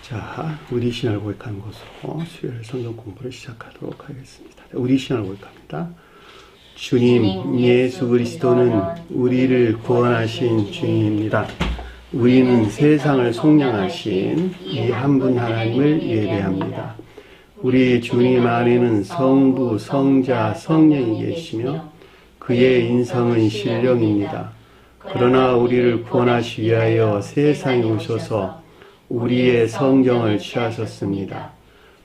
자, 우리 신앙을 고백하는 것으로 수요일 성경 공부를 시작하도록 하겠습니다. 우리 신앙을 고백합니다. 주님 예수 그리스도는 우리를 구원하신 주님입니다. 우리는 세상을 속량하신 이 한 분 하나님을 예배합니다. 우리 주님 안에는 성부, 성자, 성령이 계시며 그의 인성은 신령입니다. 그러나 우리를 구원하시기 위하여 세상에 오셔서 우리의 성경을 취하셨습니다.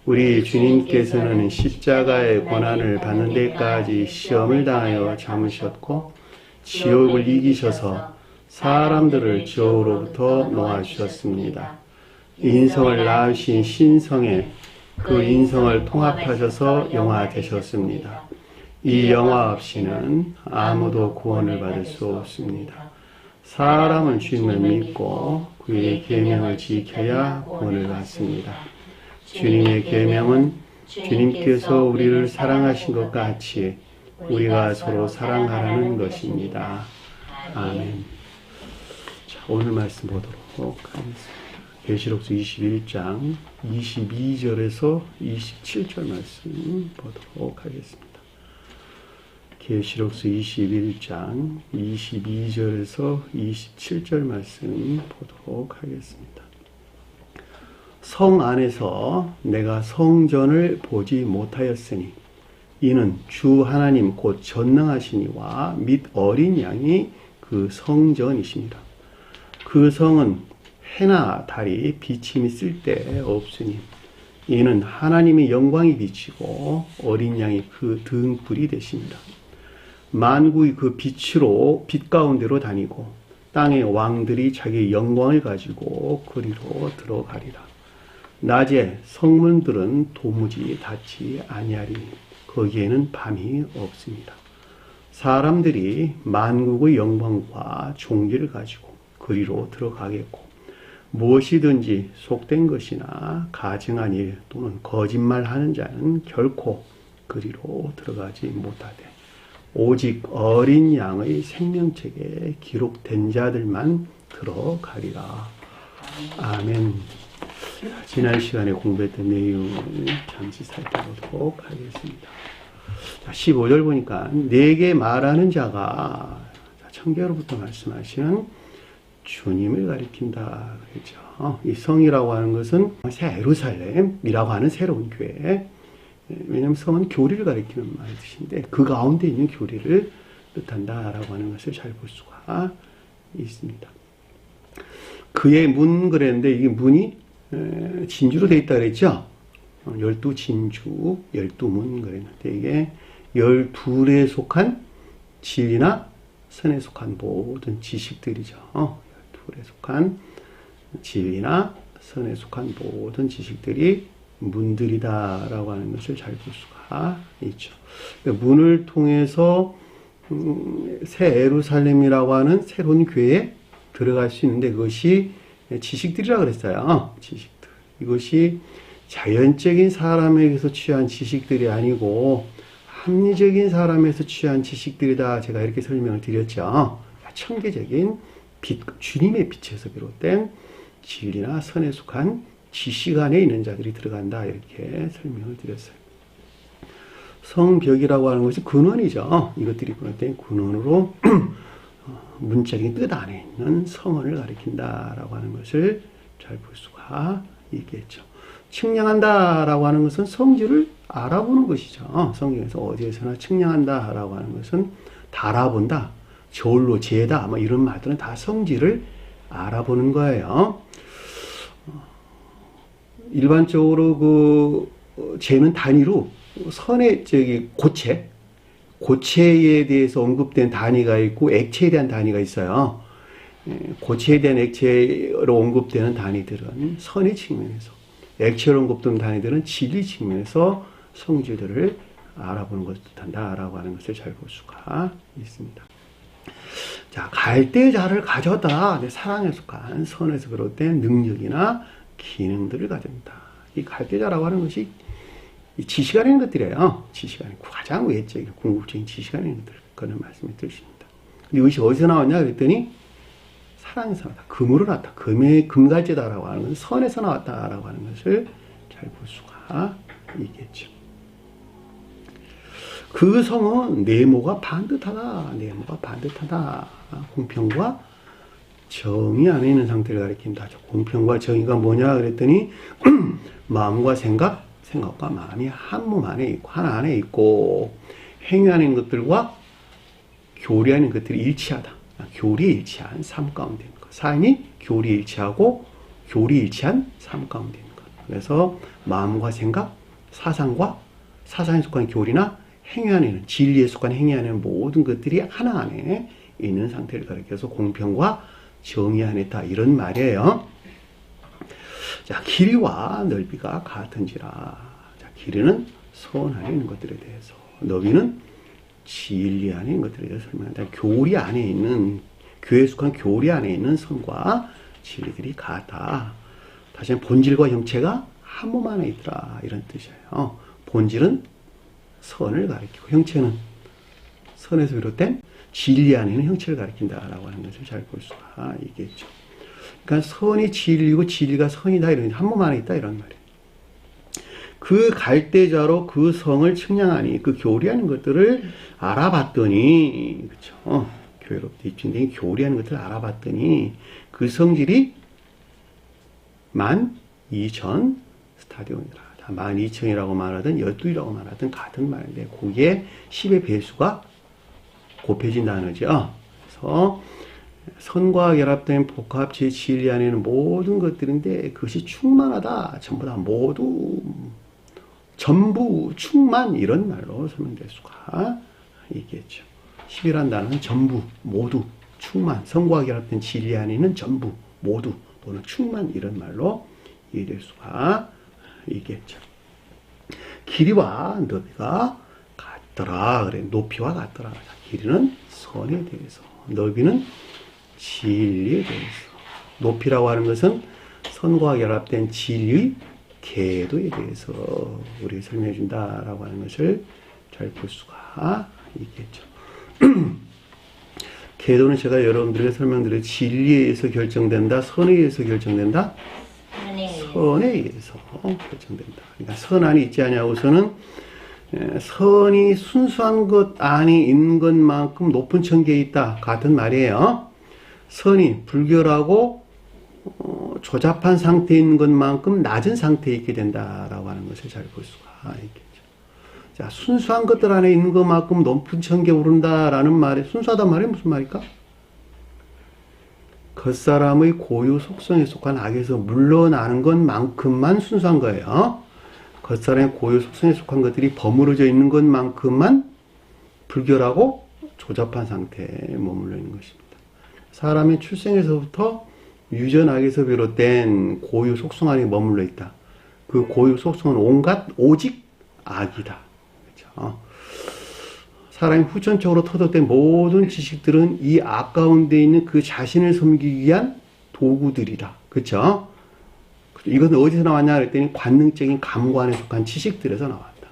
우리 주님께서는 십자가의 고난을 받는 데까지 시험을 당하여 참으셨고 지옥을 이기셔서 사람들을 지옥으로부터 놓아주셨습니다. 인성을 낳으신 신성에 그 인성을 통합하셔서 영화 되셨습니다. 이 영화 없이는 아무도 구원을 받을 수 없습니다. 사람은 주님을 믿고 그의 계명을 지켜야 구원을 받습니다. 주님의 계명은 주님께서 우리를 사랑하신 것 같이 우리가 서로 사랑하라는 것입니다. 아멘. 자, 오늘 말씀 보도록 하겠습니다. 계시록서 21장 22절에서 27절 말씀 보도록 하겠습니다. 계시록서 21장 22절에서 27절 말씀 보도록 하겠습니다. 성 안에서 내가 성전을 보지 못하였으니 이는 주 하나님 곧 전능하시니와 및 어린 양이 그 성전이십니다. 그 성은 해나 달이 비침이 쓸 데 없으니 이는 하나님의 영광이 비치고 어린 양이 그 등불이 되십니다. 만국이 그 빛으로 빛 가운데로 다니고 땅의 왕들이 자기의 영광을 가지고 그리로 들어가리라. 낮에 성문들은 도무지 닫지 아니하리니 거기에는 밤이 없습니다. 사람들이 만국의 영광과 존귀를 가지고 그리로 들어가겠고 무엇이든지 속된 것이나 가증한 일 또는 거짓말하는 자는 결코 그리로 들어가지 못하되 오직 어린 양의 생명책에 기록된 자들만 들어가리라. 아멘. 지난 시간에 공부했던 내용을 잠시 살펴보도록 하겠습니다. 15절 보니까 내게 말하는 자가 천계로부터 말씀하시는 주님을 가리킨다 그랬죠. 이 성이라고 하는 것은 새 예루살렘이라고 하는 새로운 교회. 왜냐하면 성은 교리를 가리키는 말의 뜻인데 그 가운데 있는 교리를 뜻한다라고 하는 것을 잘 볼 수가 있습니다. 그의 문 그랬는데 이게 문이 진주로 되어 있다 그랬죠. 12진주, 12문 그랬는데 이게 12에 속한 지위나 선에 속한 모든 지식들이죠. 12에 속한 지위나 선에 속한 모든 지식들이 문들이다라고 하는 것을 잘 볼 수가 있죠. 문을 통해서 새 예루살렘이라고 하는 새로운 교회에 들어갈 수 있는데 그것이 지식들이라고 그랬어요. 지식들. 이것이 자연적인 사람에게서 취한 지식들이 아니고 합리적인 사람에서 취한 지식들이다. 제가 이렇게 설명을 드렸죠. 천계적인 빛, 주님의 빛에서 비롯된 진리나 선에 속한 지식 안에 있는 자들이 들어간다. 이렇게 설명을 드렸어요. 성벽이라고 하는 것이 근원이죠. 이것들이 비롯된 근원으로 문자적인 뜻 안에 있는 성원을 가리킨다라고 하는 것을 잘 볼 수가 있겠죠. 측량한다라고 하는 것은 성질을 알아보는 것이죠. 성경에서 어디에서나 측량한다라고 하는 것은 달아본다, 저울로 재다, 뭐 이런 말들은 다 성질을 알아보는 거예요. 일반적으로 그 재는 단위로 선의 고체에 대해서 언급된 단위가 있고 액체에 대한 단위가 있어요. 고체에 대한 액체로 언급되는 단위들은 선의 측면에서, 액체로 언급되는 단위들은 진리 측면에서 성질들을 알아보는 것을 뜻한다라고 하는 것을 잘 볼 수가 있습니다. 자, 갈대자를 가져다 내 사랑에 속한 선에서 비롯된 능력이나 기능들을 가진다. 이 갈대자라고 하는 것이 이 지식 안에 있는 것들이에요. 지식 안에 가장 외적인 궁극적인 지식 안에 있는 것들 그런 말씀을 드리십니다. 이것이 어디서 나왔냐 그랬더니 사랑에서 나왔다. 금으로 나왔다. 금갈제다라고 하는 것은 선에서 나왔다라고 하는 것을 잘 볼 수가 있겠죠. 그 성은 네모가 반듯하다. 네모가 반듯하다. 공평과 정의 안에 있는 상태를 가리킨다. 공평과 정의가 뭐냐 그랬더니 마음과 생각과 마음이 한 몸 안에 있고 하나 안에 있고 행위하는 것들과 교리하는 것들이 일치하다. 교리에 일치한 삶 가운데 있는 것. 삶이 교리에 일치하고 교리에 일치한 삶 가운데 있는 것. 그래서 마음과 생각, 사상에 속한 교리나 행위 안에는 진리에 속한 행위 안에는 모든 것들이 하나 안에 있는 상태를 가리켜서 공평과 정의 안에 있다. 이런 말이에요. 자, 길이와 넓이가 같은지라. 자, 길이는 선 안에 있는 것들에 대해서, 넓이는 진리 안에 있는 것들에 대해서 설명한다. 교리 안에 있는, 교회에 속한 교리 안에 있는 선과 진리들이 같다. 다시 본질과 형체가 한 몸 안에 있더라. 이런 뜻이에요. 본질은 선을 가리키고 형체는 선에서 비롯된 진리 안에 있는 형체를 가리킨다라고 하는 것을 잘 볼 수가 있겠죠. 그러니까 선이 진리고 진리가 선이다. 이런 한 몸 안에 있다. 이런 말이에요. 그 갈대자로 그 성을 측량하니 그 교리하는 것들을 알아봤더니 그렇죠. 교회로부터 입증된 교리하는 것들을 알아봤더니 그 성질이 12,000 스타디온이라. 12,000이라고 말하든 12이라고 말하든 같은 말인데 거기에 10의 배수가 곱해진다는 거죠. 그래서 선과 결합된 복합체 진리 안에는 모든 것들인데 그것이 충만하다. 전부 다 전부 충만 이런 말로 설명될 수가 있겠죠. 10이란 단어는 전부, 모두, 충만, 선과 결합된 진리 안에는 전부, 모두 또는 충만 이런 말로 이해될 수가 있겠죠. 길이와 넓이가 같더라. 그래, 높이와 같더라. 길이는 선에 대해서, 넓이는 진리에 대해서. 높이라고 하는 것은 선과 결합된 진리의 궤도에 대해서 우리에게 설명해 준다라고 하는 것을 잘 볼 수가 있겠죠. 궤도는 제가 여러분들에게 설명드린 진리에 의해서 결정된다, 선에 의해서 결정된다, 선에 의해서 결정된다. 그러니까 선 안에 있지 않냐고서는 선이 순수한 것 안에 있는 것만큼 높은 천계에 있다. 같은 말이에요. 선이 불결하고 조잡한 상태에 있는 것만큼 낮은 상태에 있게 된다라고 하는 것을 잘 볼 수가 있겠죠. 자, 순수한 것들 안에 있는 것만큼 높은 천계에 오른다라는 말이, 순수하단 말이 무슨 말일까? 겉사람의 고유 속성에 속한 악에서 물러나는 것만큼만 순수한 거예요. 겉사람의 고유 속성에 속한 것들이 버무려져 있는 것만큼만 불결하고 조잡한 상태에 머물러 있는 것입니다. 사람의 출생에서부터 유전악에서 비롯된 고유 속성 안에 머물러 있다. 그 고유 속성은 오직 악이다. 그렇죠? 사람이 후천적으로 터득된 모든 지식들은 이 악 가운데 있는 그 자신을 섬기기 위한 도구들이다. 그렇죠? 이것은 어디서 나왔냐 그랬더니 관능적인 감관에 속한 지식들에서 나왔다.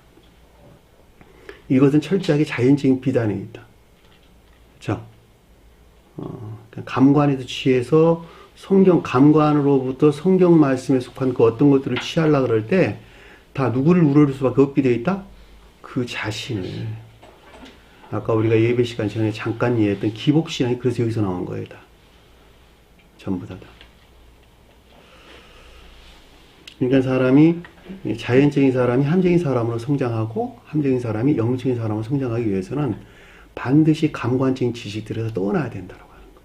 이것은 철저하게 자연적인 비단에 있다. 그렇죠? 감관에서 취해서 성경 감관으로부터 성경 말씀에 속한 그 어떤 것들을 취하려고 그럴 때 다 누구를 우러를 수밖에 없게 되어 있다? 그 자신을. 아까 우리가 예배 시간 전에 잠깐 이해했던 기복신앙이 그래서 여기서 나온 거예요. 다. 전부 다. 그러니까 사람이, 자연적인 사람이 함정인 사람으로 성장하고 함정인 사람이 영적인 사람으로 성장하기 위해서는 반드시 감관적인 지식들에서 떠나야 된다고 하는 거.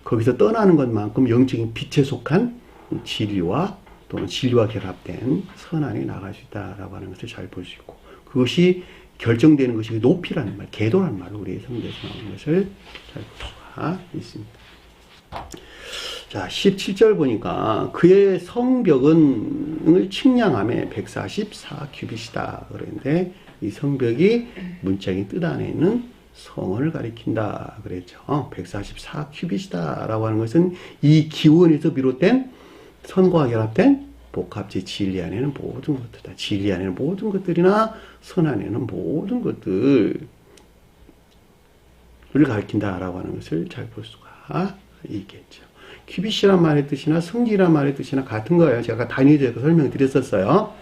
거기서 떠나는 것만큼 영적인 빛에 속한 진리와 또는 진리와 결합된 선 안에 나갈 수 있다라고 하는 것을 잘 볼 수 있고, 그것이 결정되는 것이 높이라는 말, 궤도라는 말로 우리의 성경에서 나오는 것을 잘 볼 수가 있습니다. 자, 17절 보니까 그의 성벽을 측량함에 144규빗이다 그랬는데, 이 성벽이 문짝인 뜻 안에 있는 성원을 가리킨다 그랬죠. 144규빗이다 라고 하는 것은 이 기원에서 비롯된 선과 결합된 복합체 진리 안에는 모든 것들이다. 진리 안에는 모든 것들이나 선 안에는 모든 것들을 가리킨다라고 하는 것을 잘 볼 수가 수가 있겠죠. 큐빗이란 말의 뜻이나 성질이란 말의 뜻이나 같은 거예요. 제가 단위에 대해서 설명을 드렸었어요.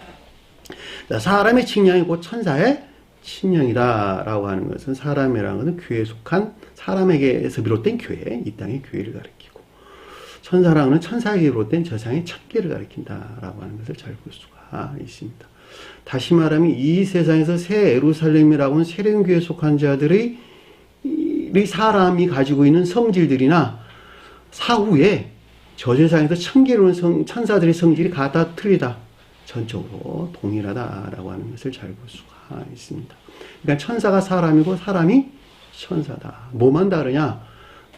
자, 사람의 칭령이 곧 천사의 친령이다라고 하는 것은 사람이라는 것은 교회에 속한 사람에게서 비롯된 교회, 이 땅의 교회를 가리키고 천사라는 것은 천사에게 비롯된 저상의 천계를 가리킨다라고 하는 것을 잘 볼 수가 있습니다. 다시 말하면 이 세상에서 새 예루살렘이라고 하는 세례교회에 속한 자들의 사람이 가지고 있는 성질들이나 사후에 저 세상에서 천계로 오는 천사들의 성질이 가다 틀리다. 전적으로 동일하다라고 하는 것을 잘 볼 수가 있습니다. 그러니까 천사가 사람이고 사람이 천사다. 뭐만 다르냐?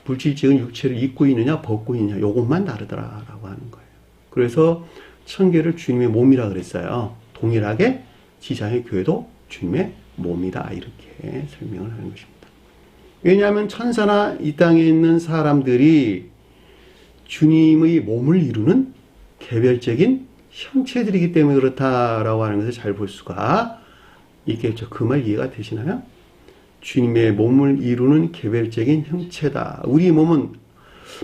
물질적인 육체를 입고 있느냐 벗고 있느냐 요것만 다르더라라고 하는 거예요. 그래서 천계를 주님의 몸이라 그랬어요. 동일하게 지상의 교회도 주님의 몸이다. 이렇게 설명을 하는 것입니다. 왜냐하면 천사나 이 땅에 있는 사람들이 주님의 몸을 이루는 개별적인 형체들이기 때문에 그렇다라고 하는 것을 잘 볼 수가 있겠죠. 그 말 이해가 되시나요? 주님의 몸을 이루는 개별적인 형체다. 우리 몸은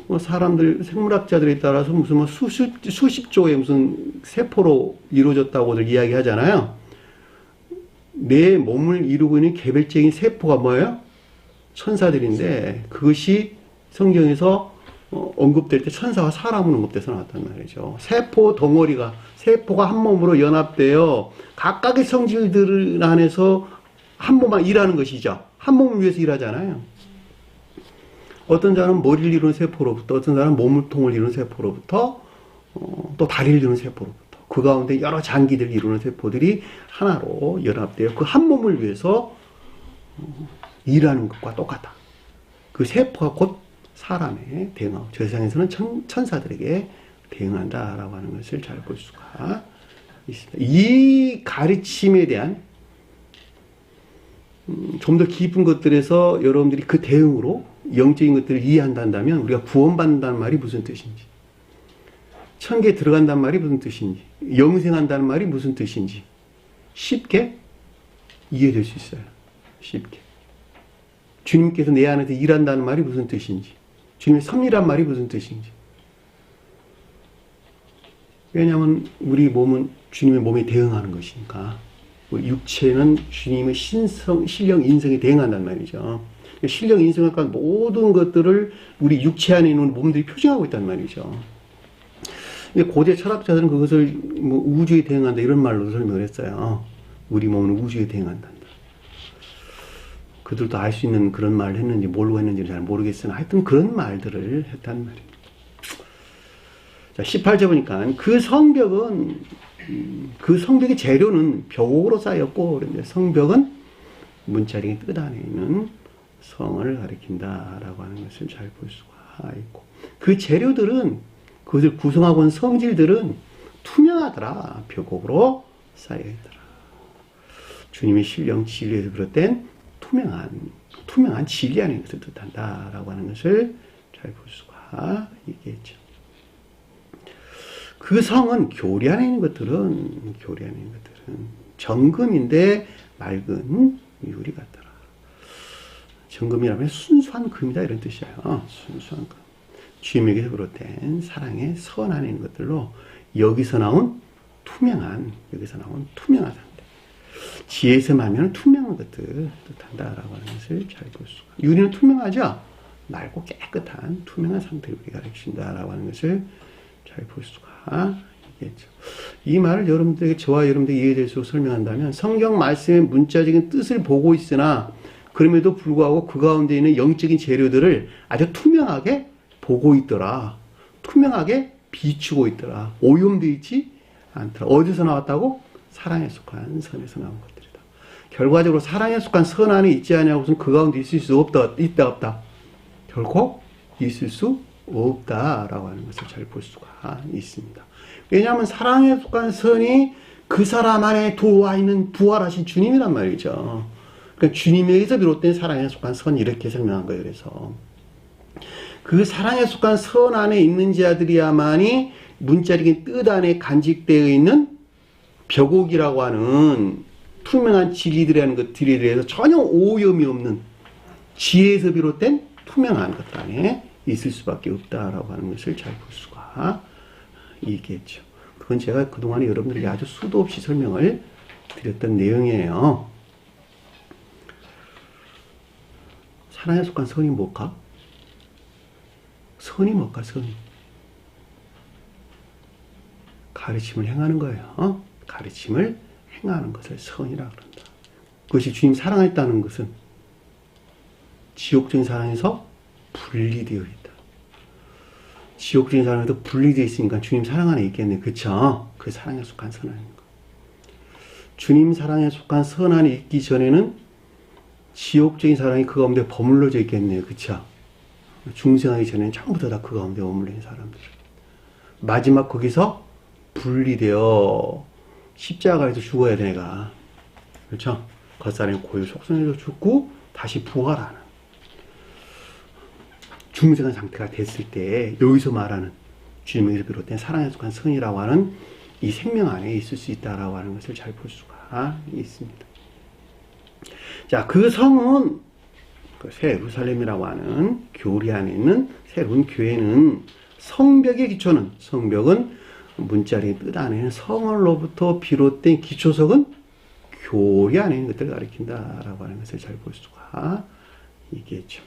뭐 사람들, 생물학자들에 따라서 무슨 뭐 수십 조의 무슨 세포로 이루어졌다고들 이야기하잖아요. 내 몸을 이루고 있는 개별적인 세포가 뭐예요? 천사들인데 그것이 성경에서 언급될 때 천사와 사람은 언급돼서 나왔단 말이죠. 세포 덩어리가 세포가 한 몸으로 연합되어 각각의 성질들 안에서 한 몸만 일하는 것이죠. 한 몸을 위해서 일하잖아요. 어떤 사람은 머리를 이루는 세포로부터 어떤 사람은 몸통을 이루는 세포로부터 또 다리를 이루는 세포로부터 그 가운데 여러 장기들을 이루는 세포들이 하나로 연합되어 그 한 몸을 위해서 일하는 것과 똑같다. 그 세포가 곧 사람에 대응하고 저 세상에서는 천사들에게 대응한다라고 하는 것을 잘 볼 수가 있습니다. 이 가르침에 대한 좀 더 깊은 것들에서 여러분들이 그 대응으로 영적인 것들을 이해한다면 우리가 구원받는다는 말이 무슨 뜻인지, 천계에 들어간다는 말이 무슨 뜻인지, 영생한다는 말이 무슨 뜻인지 쉽게 이해될 수 있어요. 쉽게. 주님께서 내 안에서 일한다는 말이 무슨 뜻인지, 주님의 섭리란 말이 무슨 뜻인지. 왜냐하면 우리 몸은 주님의 몸에 대응하는 것이니까. 우리 육체는 주님의 신령, 인성에 대응한단 말이죠. 신령, 인성에 관한 모든 것들을 우리 육체 안에 있는 몸들이 표징하고 있단 말이죠. 근데 고대 철학자들은 그것을 뭐 우주에 대응한다 이런 말로 설명을 했어요. 우리 몸은 우주에 대응한다. 그들도 알 수 있는 그런 말을 했는지 뭘로 했는지 잘 모르겠으나 하여튼 그런 말들을 했단 말입니다. 자, 18절 보니까 그 성벽의 재료는 벽옥으로 쌓였고 그런데 성벽은 문자링의 끝 안에 있는 성을 가리킨다라고 하는 것을 잘 볼 수가 있고 그 재료들은 그것을 구성하고 있는 성질들은 투명하더라. 벽옥으로 쌓여있더라. 주님의 신령 진리에서 비롯된 투명한 진리 안에 것을 뜻한다라고 하는 것을 잘 볼 수가 있겠죠. 그 성은 교리 안에 있는 것들은 정금인데 맑은 유리 같더라. 정금이라면 순수한 금이다 이런 뜻이에요. 순수한 금. 주님에게서 비롯된 사랑의 선 안에 있는 것들로 여기서 나온 투명한 상태. 지혜에서 말하면 투명한 것들 뜻한다라고 하는 것을 잘 볼 수가. 유리는 투명하죠? 맑고 깨끗한 투명한 상태를 우리가 가르친다라고 하는 것을 잘 볼 수가 있겠죠. 이 말을 여러분들에게 저와 여러분들에게 이해될 수 있도록 설명한다면 성경 말씀의 문자적인 뜻을 보고 있으나 그럼에도 불구하고 그 가운데 있는 영적인 재료들을 아주 투명하게 보고 있더라. 투명하게 비추고 있더라. 오염되어 있지 않더라. 어디서 나왔다고? 사랑에 속한 선에서 나온 것들이다. 결과적으로 사랑에 속한 선 안에 있지 않냐고서는 그 가운데 있을 수 없다. 결코 있을 수 없다라고 하는 것을 잘 볼 수가 있습니다. 왜냐하면 사랑에 속한 선이 그 사람 안에 들어와 있는 부활하신 주님이란 말이죠. 그러니까 주님에게서 비롯된 사랑에 속한 선 이렇게 설명한 거예요. 그래서 그 사랑에 속한 선 안에 있는 자들이야만이 문자적인 뜻 안에 간직되어 있는 벽옥이라고 하는 투명한 진리들이라는 것들에 대해서 전혀 오염이 없는 지혜에서 비롯된 투명한 것 안에 있을 수밖에 없다라고 하는 것을 잘 볼 수가 있겠죠. 그건 제가 그동안에 여러분들에게 아주 수도 없이 설명을 드렸던 내용이에요. 사랑에 속한 선이 뭘까? 선이 뭘까? 선이. 가르침을 행하는 거예요. 가르침을 행하는 것을 선이라고 그런다. 그것이 주님 사랑했다는 것은 지옥적인 사랑에서 분리되어 있다. 지옥적인 사랑에서 분리되어 있으니까 주님 사랑 안에 있겠네. 그쵸? 그 사랑에 속한 선 안인 거. 주님 사랑에 속한 선 안에 있기 전에는 지옥적인 사랑이 그 가운데 버물러져 있겠네요. 그쵸? 중생하기 전에는 전부 다 그 가운데 머물러 있는 사람들. 마지막 거기서 분리되어 십자가에서 죽어야 돼, 내가. 그렇죠? 겉살에 고유 속성에서 죽고 다시 부활하는 중생한 상태가 됐을 때 여기서 말하는 주님에게서 비롯된 사랑에 속한 선이라고 하는 이 생명 안에 있을 수 있다라고 하는 것을 잘 볼 수가 있습니다. 자, 그 성은 그 새 예루살렘이라고 하는 교리 안에 있는 새로운 교회는 성벽의 기초는, 성벽은 문자리 뜻 안에는 성으로부터 비롯된 기초석은 교리 안에 있는 것들을 가리킨다라고 하는 것을 잘 볼 수가 있겠죠.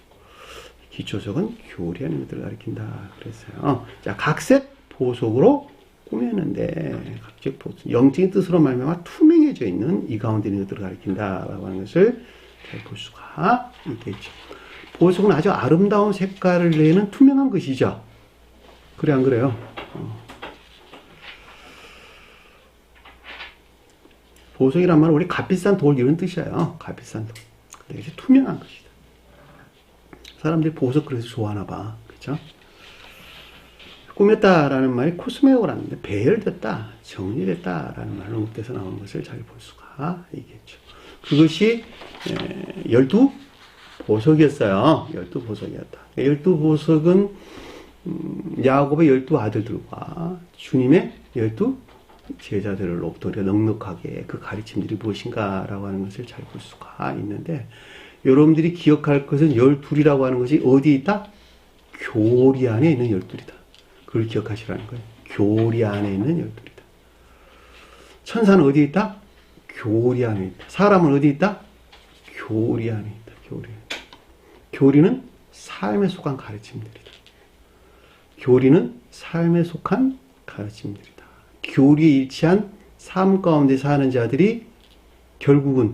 기초석은 교리 안에 있는 것들을 가리킨다 그랬어요. 자, 각색 보석으로 꾸몄는데 각색 보석, 영적인 뜻으로 말미암아 투명해져 있는 이 가운데 있는 것들을 가리킨다라고 하는 것을 잘 볼 수가 있겠죠. 보석은 아주 아름다운 색깔을 내는 투명한 것이죠. 그래 안 그래요? 보석이란 말은 우리 값비싼 돌 이런 뜻이에요. 값비싼 돌. 근데 이제 투명한 것이다. 사람들이 보석 그래서 좋아하나 봐. 그죠? 꾸몄다라는 말이 코스메오라는데 배열됐다, 정리됐다라는 말로 응급돼서 나온 것을 잘 볼 수가 있겠죠. 그것이 12보석이었어요. 12보석이었다. 12보석은 야곱의 12아들들과 주님의 12 제자들로부터 우리가 넉넉하게 그 가르침들이 무엇인가라고 하는 것을 잘 볼 수가 있는데, 여러분들이 기억할 것은 12이라고 하는 것이 어디에 있다? 교리 안에 있는 12이다. 그걸 기억하시라는 거예요. 교리 안에 있는 12이다. 천사는 어디에 있다? 교리 안에 있다. 사람은 어디에 있다? 교리 안에 있다. 교리. 교리는 삶에 속한 가르침들이다. 교리는 삶에 속한 가르침들이다. 교리에 일치한 삶 가운데 사는 자들이 결국은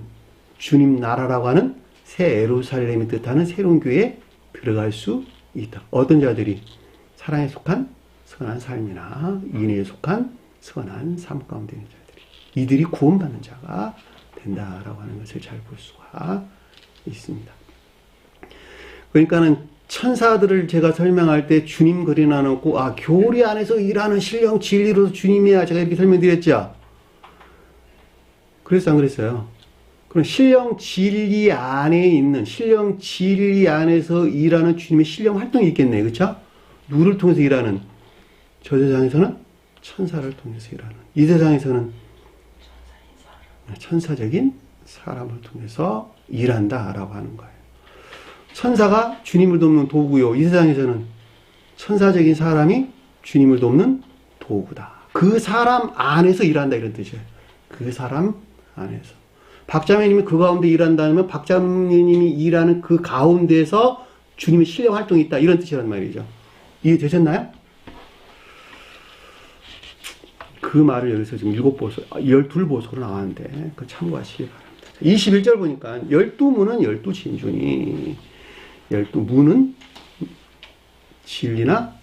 주님 나라라고 하는 새 예루살렘이 뜻하는 새로운 교회에 들어갈 수 있다. 어떤 자들이? 사랑에 속한 선한 삶이나 인애에 속한 선한 삶 가운데 있는 자들이, 이들이 구원받는 자가 된다라고 하는 것을 잘 볼 수가 있습니다. 그러니까는 천사들을 제가 설명할 때 주님 그려놔놓고, 교리 안에서 일하는 신령 진리로 주님이야, 제가 이렇게 설명드렸죠. 그랬어 안 그랬어요? 그럼 신령 진리 안에 있는, 신령 진리 안에서 일하는 주님의 신령 활동이 있겠네요. 그렇죠? 누구를 통해서 일하는? 저 세상에서는 천사를 통해서 일하는, 이 세상에서는 천사적인 사람을 통해서 일한다라고 하는 거예요. 천사가 주님을 돕는 도구요, 이 세상에서는 천사적인 사람이 주님을 돕는 도구다. 그 사람 안에서 일한다, 이런 뜻이에요. 그 사람 안에서. 박자매님이 그 가운데 일한다면 박자매님이 일하는 그 가운데서 주님의 신령 활동이 있다, 이런 뜻이란 말이죠. 이해되셨나요? 그 말을 여기서 지금 12보석으로 나왔는데 그거 참고하시기 바랍니다. 21절 보니까 12문은 12진주니, 12문은 진리나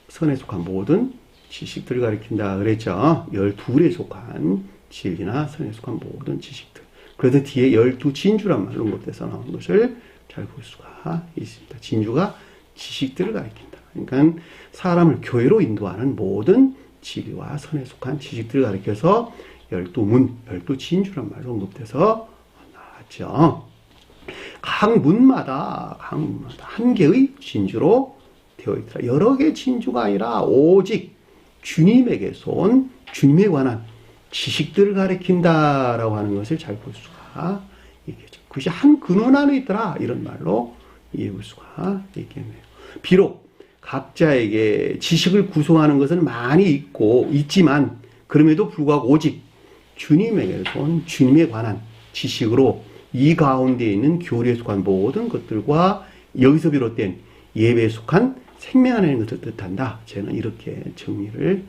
선에 속한 모든 지식들을 가리킨다 그랬죠. 12에 속한 진리나 선에 속한 모든 지식들. 그래서 뒤에 12진주란 말로 응급돼서 나온 것을 잘 볼 수가 있습니다. 진주가 지식들을 가리킨다. 그러니까 사람을 교회로 인도하는 모든 진리와 선에 속한 지식들을 가리켜서 12문, 12진주란 말로 언급돼서 나왔죠. 각 문마다 한 개의 진주로 되어 있더라. 여러 개의 진주가 아니라 오직 주님에게서 온 주님에 관한 지식들을 가리킨다라고 하는 것을 잘 볼 수가 있겠죠. 그것이 한 근원 안에 있더라, 이런 말로 이해해 볼 수가 있겠네요. 비록 각자에게 지식을 구성하는 것은 많이 있지만 그럼에도 불구하고 오직 주님에게서 온 주님에 관한 지식으로 이 가운데 있는 교리에 속한 모든 것들과 여기서 비롯된 예배에 속한 생명 안에 있는 것을 뜻한다. 저는 이렇게 정리를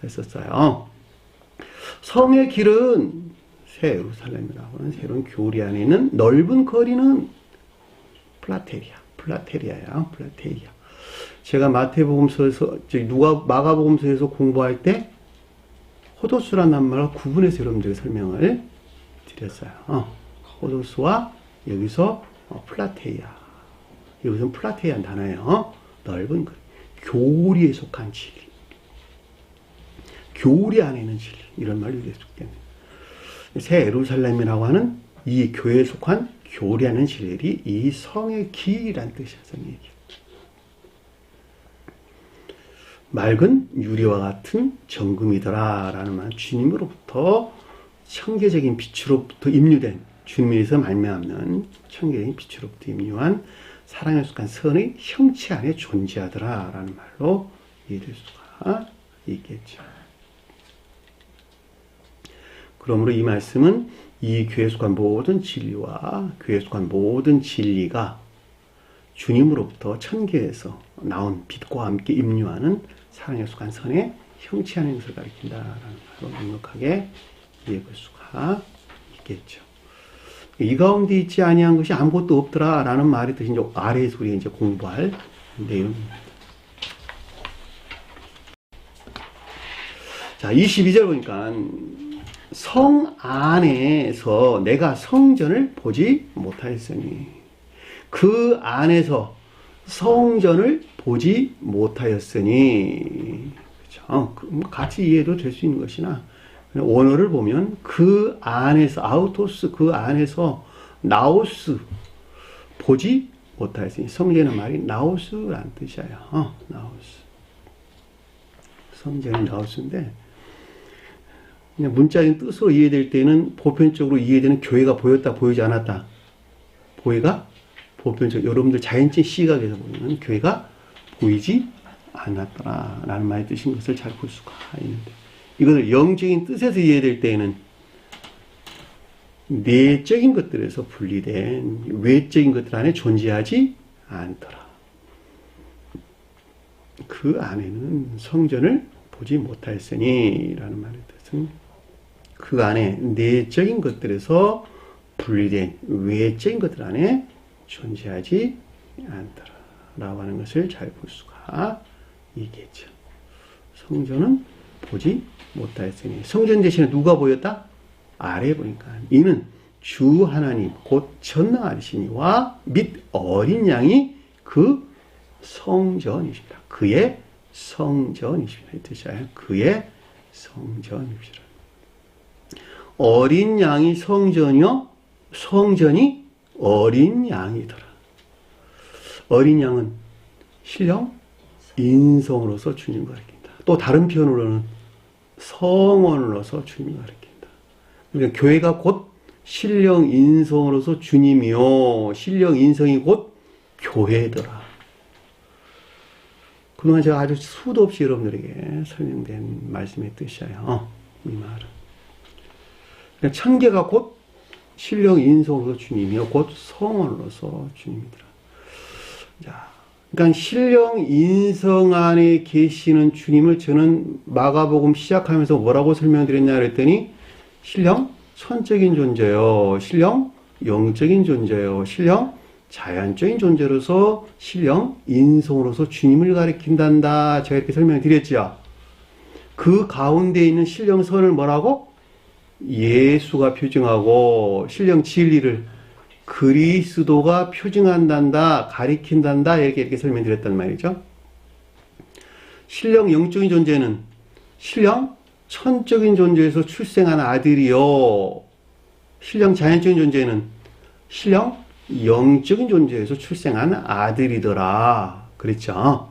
했었어요. 성의 길은 새 예루살렘이라고 하는 새로운 교리 안에 있는 넓은 거리는 플라테리아야. 제가 마태복음서에서 마가복음서에서 공부할 때 호도수라는 말을 구분해서 여러분들에게 설명을 드렸어요. 호도수와 여기서 플라테이아. 여기서는 플라테이아는 단어예요. 넓은 거리. 교리에 속한 진리. 교리 안에 있는 진리. 이런 말이 계속됩니다. 새 예루살렘이라고 하는 이 교회에 속한 교리 안에 있는 진리들이 이 성의 길이라는 뜻이야. 성의 길. 맑은 유리와 같은 정금이더라 라는 말. 주님으로부터 청계적인 빛으로부터 임류된 주님에서 말미암는 청계적인 빛으로부터 임류한 사랑에 속한 선의 형체 안에 존재하더라 라는 말로 이해될 수가 있겠죠. 그러므로 이 말씀은 이 교회에 속한 모든 진리와 교회에 속한 모든 진리가 주님으로부터 천계에서 나온 빛과 함께 임류하는 사랑에 속한 선의 형체 안에 것을 가리킨다라는 말로 넉넉하게 이해할 수가 있겠죠. 이 가운데 있지 아니한 것이 아무것도 없더라라는 말의 뜻이 이제 아래에서 우리가 이제 공부할 내용입니다. 자, 22절 보니까 성 안에서 내가 성전을 보지 못하였으니 그 안에서 성전을 보지 못하였으니 그렇죠? 같이 이해도 될 수 있는 것이나 원어를 보면 그 안에서 아우토스 그 안에서 나오스 보지 못하였으니 성전의 말이 나오스라는 뜻이에요. 나오스 성전이 나오스인데 그냥 문자적인 뜻으로 이해될 때는 보편적으로 이해되는 교회가 보였다 보이지 않았다 보회가 보편적으로 여러분들 자연적 시각에서 보면 교회가 보이지 않았더라라는 말의 뜻인 것을 잘 볼 수가 있는데 이것을 영적인 뜻에서 이해될 때에는 내적인 것들에서 분리된 외적인 것들 안에 존재하지 않더라. 그 안에는 성전을 보지 못하였으니 라는 말의 뜻은 그 안에 내적인 것들에서 분리된 외적인 것들 안에 존재하지 않더라 라고 하는 것을 잘 볼 수가 있겠죠. 성전은 보지 못하였으니 성전 대신에 누가 보였다? 아래 보니까 이는 주 하나님 곧 전능하시니와 및 어린 양이 그 성전이십니다. 그의 성전이십니다. 이 뜻이에요. 그의 성전이십니다. 어린 양이 성전이요 성전이 어린 양이더라. 어린 양은 신령 인성으로서 주님을 가리킨다. 또 다른 표현으로는 성원으로서 주님을 가리킨다. 그러니까 교회가 곧 신령 인성으로서 주님이요 신령 인성이 곧 교회더라. 그동안 제가 아주 수도 없이 여러분들에게 설명된 말씀의 뜻이에요. 이 말은 그러니까 천계가 곧 신령 인성으로서 주님이요 곧 성원으로서 주님이더라. 자, 그러니까 신령 인성 안에 계시는 주님을 저는 마가복음 시작하면서 뭐라고 설명드렸냐 그랬더니 신령 선적인 존재요, 신령 영적인 존재요, 신령 자연적인 존재로서 신령 인성으로서 주님을 가리킨단다. 제가 이렇게 설명드렸죠. 그 가운데 있는 신령선을 뭐라고? 예수가 표징하고 신령 진리를 그리스도가 표징한단다, 가리킨단다 이렇게 설명드렸단 말이죠. 신령 영적인 존재는 신령 천적인 존재에서 출생한 아들이요, 신령 자연적인 존재는 신령 영적인 존재에서 출생한 아들이더라. 그랬죠.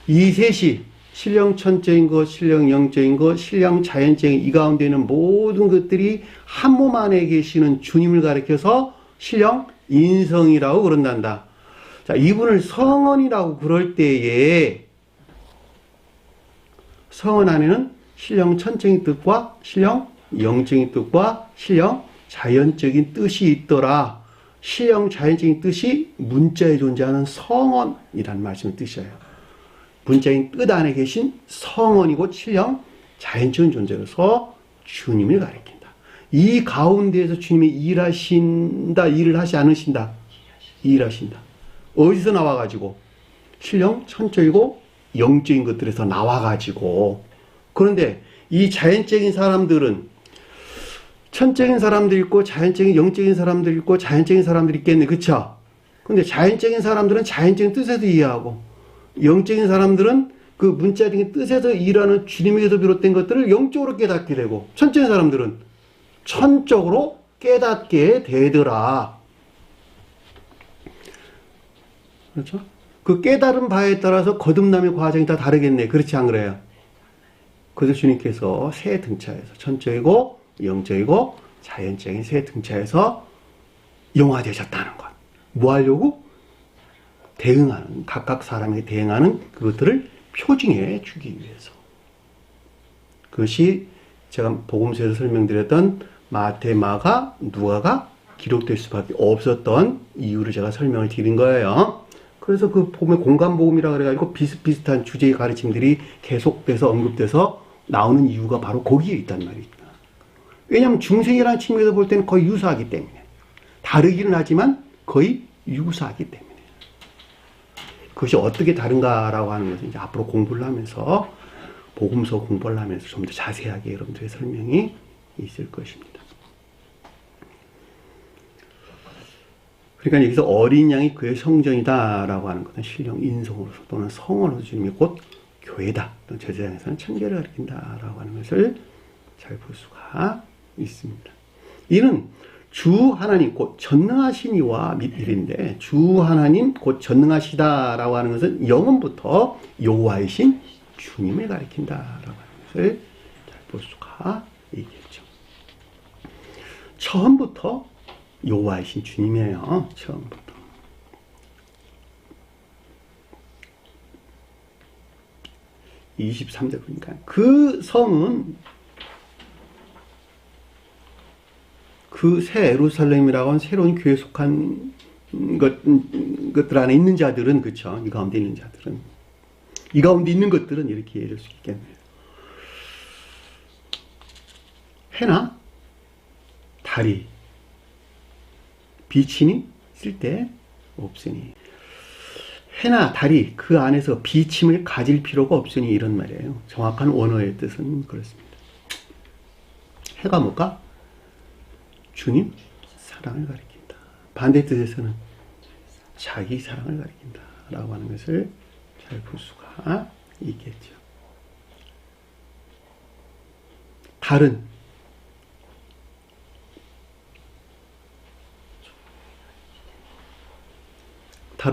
이 셋이 신령 천적인 것, 신령 영적인 것, 신령 자연적인 이 가운데 있는 모든 것들이 한 몸 안에 계시는 주님을 가리켜서 신령 인성이라고 그런단다. 자, 이분을 성원이라고 그럴 때에 성은 안에는 신령 천적인 뜻과 신령 영적인 뜻과 신령 자연적인 뜻이 있더라. 신령 자연적인 뜻이 문자에 존재하는 성언이라는 말씀의 뜻이에요. 문자인 뜻 안에 계신 성언이고 신령 자연적인 존재로서 주님을 가리킨다. 이 가운데에서 주님이 일하신다, 일을 하지 않으신다. 일하신다. 어디서 나와가지고? 신령 천적이고 영적인 것들에서 나와가지고. 그런데 이 자연적인 사람들은 천적인 사람들이 있고 자연적인 영적인 사람들이 있고 자연적인 사람들이 있겠네. 그쵸? 근데 자연적인 사람들은 자연적인 뜻에서 이해하고 영적인 사람들은 그 문자적인 뜻에서 일하는 주님에게서 비롯된 것들을 영적으로 깨닫게 되고 천적인 사람들은 천적으로 깨닫게 되더라. 그렇죠? 그 깨달은 바에 따라서 거듭남의 과정이 다 다르겠네. 그렇지 안 그래요? 그래서 주님께서 세 등차에서 천적이고 영적이고 자연적인 세 등차에서 영화되셨다는 것. 뭐 하려고? 대응하는, 각각 사람에게 대응하는 그것들을 표징해 주기 위해서. 그것이 제가 복음서에서 설명드렸던 마태, 마가, 누가가 기록될 수밖에 없었던 이유를 제가 설명을 드린 거예요. 그래서 그 복음의 공간복음이라 그래가지고 비슷비슷한 주제의 가르침들이 계속돼서 언급돼서 나오는 이유가 바로 거기에 있단 말이죠. 왜냐하면 중생이라는 측면에서 볼 때는 거의 유사하기 때문에. 다르기는 하지만 거의 유사하기 때문에. 그것이 어떻게 다른가라고 하는 것은 이제 앞으로 공부를 하면서, 복음서 공부를 하면서 좀 더 자세하게 여러분들의 설명이 있을 것입니다. 그러니까 여기서 어린 양이 그의 성전이다라고 하는 것은 신령 인성으로서 또는 성원으로서 주님이 곧 교회다. 또는 제사장에서는 천계를 가리킨다라고 하는 것을 잘 볼 수가 있습니다. 이는 주 하나님 곧 전능하신 이와 및일인데 주 하나님 곧 전능하시다라고 하는 것은 영원부터 여호와이신 주님을 가리킨다라고 하는 것을 잘 볼 수가 있겠죠. 처음부터 여호와이신 주님이에요. 처음부터. (23절) 보니까 그 성은 그 새 예루살렘이라고 하는 새로운 교회에 속한 것들 안에 있는 자들은, 그쵸? 이 가운데 있는 자들은, 이 가운데 있는 것들은 이렇게 이해할 수 있겠네요. 해나 달이 비침이 쓸데 없으니, 해나 달이 그 안에서 비침을 가질 필요가 없으니, 이런 말이에요. 정확한 원어의 뜻은 그렇습니다. 해가 뭘까? 주님 사랑을 가리킨다. 반대 뜻에서는 자기 사랑을 가리킨다 라고 하는 것을 잘 볼 수가 있겠죠. 달은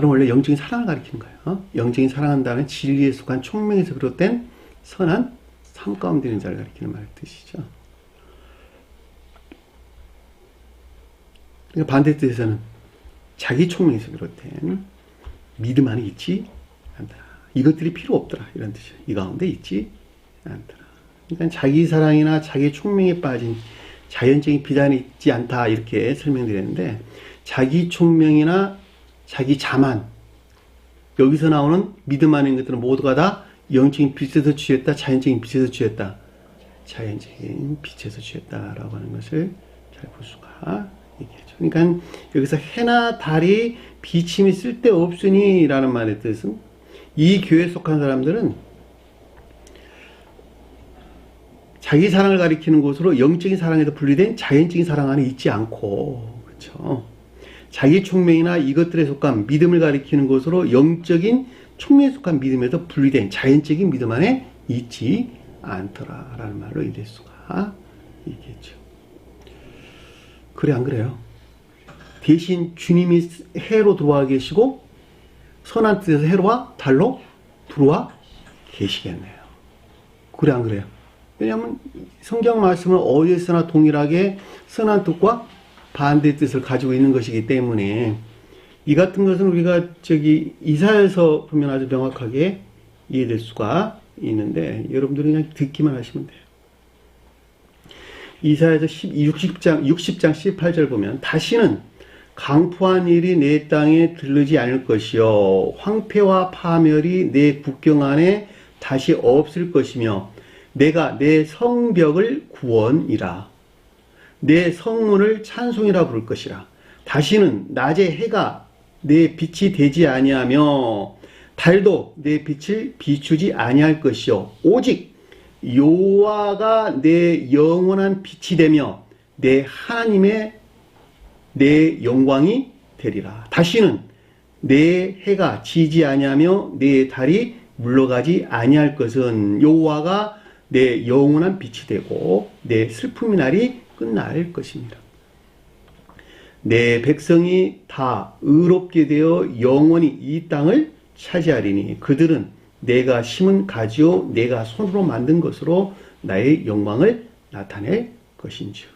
원래 영적인 사랑을 가리키는 거예요. 영적인 사랑한다는 진리에 속한 총명에서 비롯된 선한 삶 가운데 있는 자를 가리키는 말 뜻이죠. 그러니까 반대 뜻에서는 자기 총명에서 비롯된 믿음 안에 있지 않다. 이것들이 필요 없더라. 이런 뜻이에요. 이 가운데 있지 않더라. 그러니까 자기 사랑이나 자기 총명에 빠진 자연적인 비단이 있지 않다. 이렇게 설명드렸는데, 자기 총명이나 자기 자만, 여기서 나오는 믿음 안에 있는 것들은 모두가 다 영적인 빛에서 취했다. 자연적인 빛에서 취했다. 자연적인 빛에서 취했다라고 하는 것을 잘 볼 수가 있겠죠. 그러니까 여기서 해나 달이 비침이 쓸데없으니 라는 말의 뜻은, 이 교회에 속한 사람들은 자기 사랑을 가리키는 곳으로 영적인 사랑에서 분리된 자연적인 사랑 안에 있지 않고, 그렇죠? 자기 총명이나 이것들에 속한 믿음을 가리키는 곳으로 영적인 총명에 속한 믿음에서 분리된 자연적인 믿음 안에 있지 않더라라는 말로 이해될 수가 있겠죠. 그래 안 그래요? 대신 주님이 해로 들어와 계시고 선한 뜻에서 해로와 달로 들어와 계시겠네요. 그래 안 그래요? 왜냐하면 성경 말씀은 어디에서나 동일하게 선한 뜻과 반대 뜻을 가지고 있는 것이기 때문에, 이 같은 것은 우리가 이사야에서 보면 아주 명확하게 이해될 수가 있는데 여러분들이 그냥 듣기만 하시면 돼요. 이사야서 60장 18절 보면 다시는 강포한 일이 내 땅에 들르지 않을 것이요 황폐와 파멸이 내 국경 안에 다시 없을 것이며 내가 내 성벽을 구원이라 내 성문을 찬송이라 부를 것이라 다시는 낮에 해가 내 빛이 되지 아니하며 달도 내 빛을 비추지 아니할 것이요 오직 여호와가 내 영원한 빛이 되며 내 하나님의 내 영광이 되리라. 다시는 내 해가 지지 아니하며 내 달이 물러가지 아니할 것은 여호와가 내 영원한 빛이 되고 내 슬픔의 날이 끝날 것입니다. 내 백성이 다 의롭게 되어 영원히 이 땅을 차지하리니 그들은 내가 심은 가지요 내가 손으로 만든 것으로 나의 영광을 나타낼 것인즉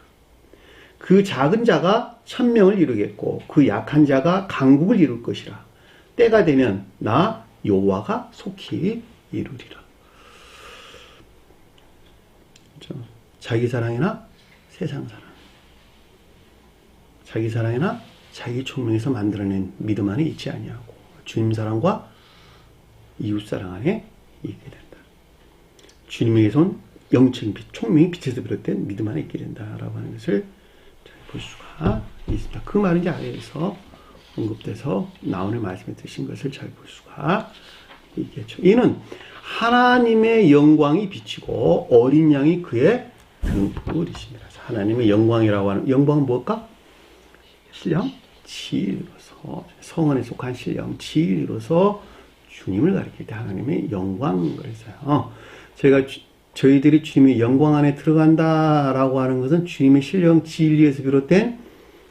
그 작은 자가 천명을 이루겠고 그 약한 자가 강국을 이룰 것이라 때가 되면 나 여호와가 속히 이루리라. 그렇죠? 자기 사랑이나 세상 사랑 자기 사랑이나 자기 총명에서 만들어낸 믿음 안에 있지 아니하고 주님 사랑과 이웃 사랑 안에 있게 된다. 주님에게서 온 영적인 빛, 총명이 빛에서 비롯된 믿음 안에 있게 된다라고 하는 것을 볼 수가 있습니다. 그 말은 이제 아래에서 언급돼서 나오는 말씀에 드신 것을 잘 볼 수가 있겠죠. 이는 하나님의 영광이 비치고 어린 양이 그의 등불이십니다. 하나님의 영광이라고 하는 영광은 뭘까? 신령 진리로서 성원에 속한 신령 진리로서 주님을 가리킬 때 하나님의 영광 그랬어요. 저희들이 주님의 영광 안에 들어간다라고 하는 것은 주님의 신령 진리에서 비롯된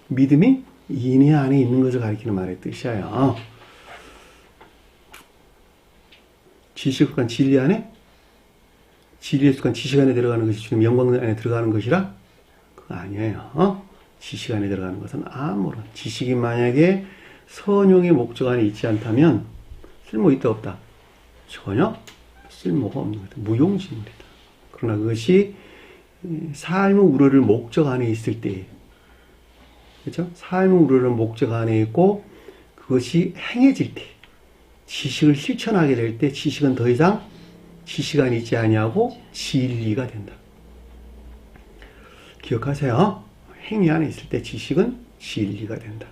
믿음이 인의 안에 있는 것을 가리키는 말의 뜻이에요. 지식에 속한 진리 안에 진리에 속한 지식 안에 들어가는 것이 주님 영광 안에 들어가는 것이라? 그거 아니에요. 지식 안에 들어가는 것은 아무런 지식이 만약에 선용의 목적 안에 있지 않다면 쓸모 있다 없다? 전혀 쓸모가 없는 거다. 무용지물이다. 그러나 그것이 삶의 우러를 목적 안에 있을 때 그렇죠? 삶의 우러를 목적 안에 있고 그것이 행해질 때 지식을 실천하게 될 때 지식은 더 이상 지식 안에 있지 아니하고 진리가 된다. 기억하세요. 행위 안에 있을 때 지식은 진리가 된다.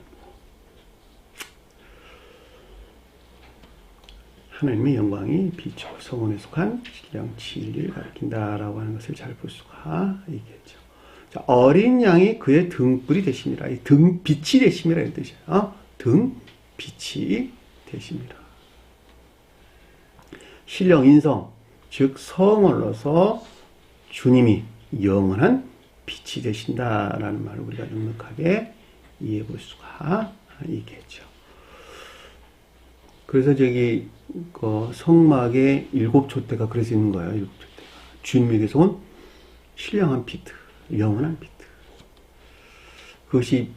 하나님의 영광이 비추고 성원에 속한 신령 진리를 가리킨다라고 하는 것을 잘 볼 수가 있겠죠. 자, 어린 양이 그의 등불이 되심이라. 이 등빛이 되심이라 이 뜻이에요. 등빛이 되심이라. 신령 인성, 즉 성원으로서 주님이 영원한 빛이 되신다라는 말을 우리가 넉넉하게 이해해 볼 수가 있겠죠. 그래서 그 성막의 7촛대가 그래서 있는 거예요. 7촛대가. 주님에게서 온 신령한 비트, 영원한 비트. 그것이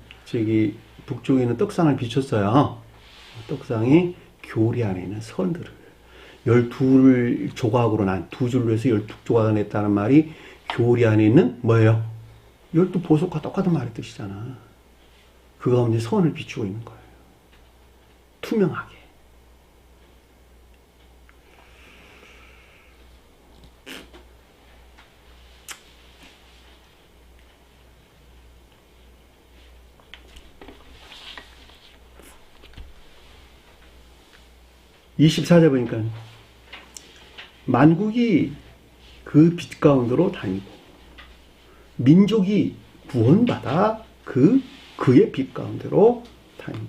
북쪽에 있는 떡상을 비췄어요. 떡상이 교리 안에 있는 선들을 12조각으로 난 두 줄로 해서 12조각을 냈다는 말이 교리 안에 있는 뭐예요? 12보석과 똑같은 말의 뜻이잖아. 그 가운데 선을 비추고 있는 거예요. 투명하게. (24절) 보니까 만국이 그 빛 가운데로 다니고 민족이 구원받아 그의 빛 가운데로 다니고.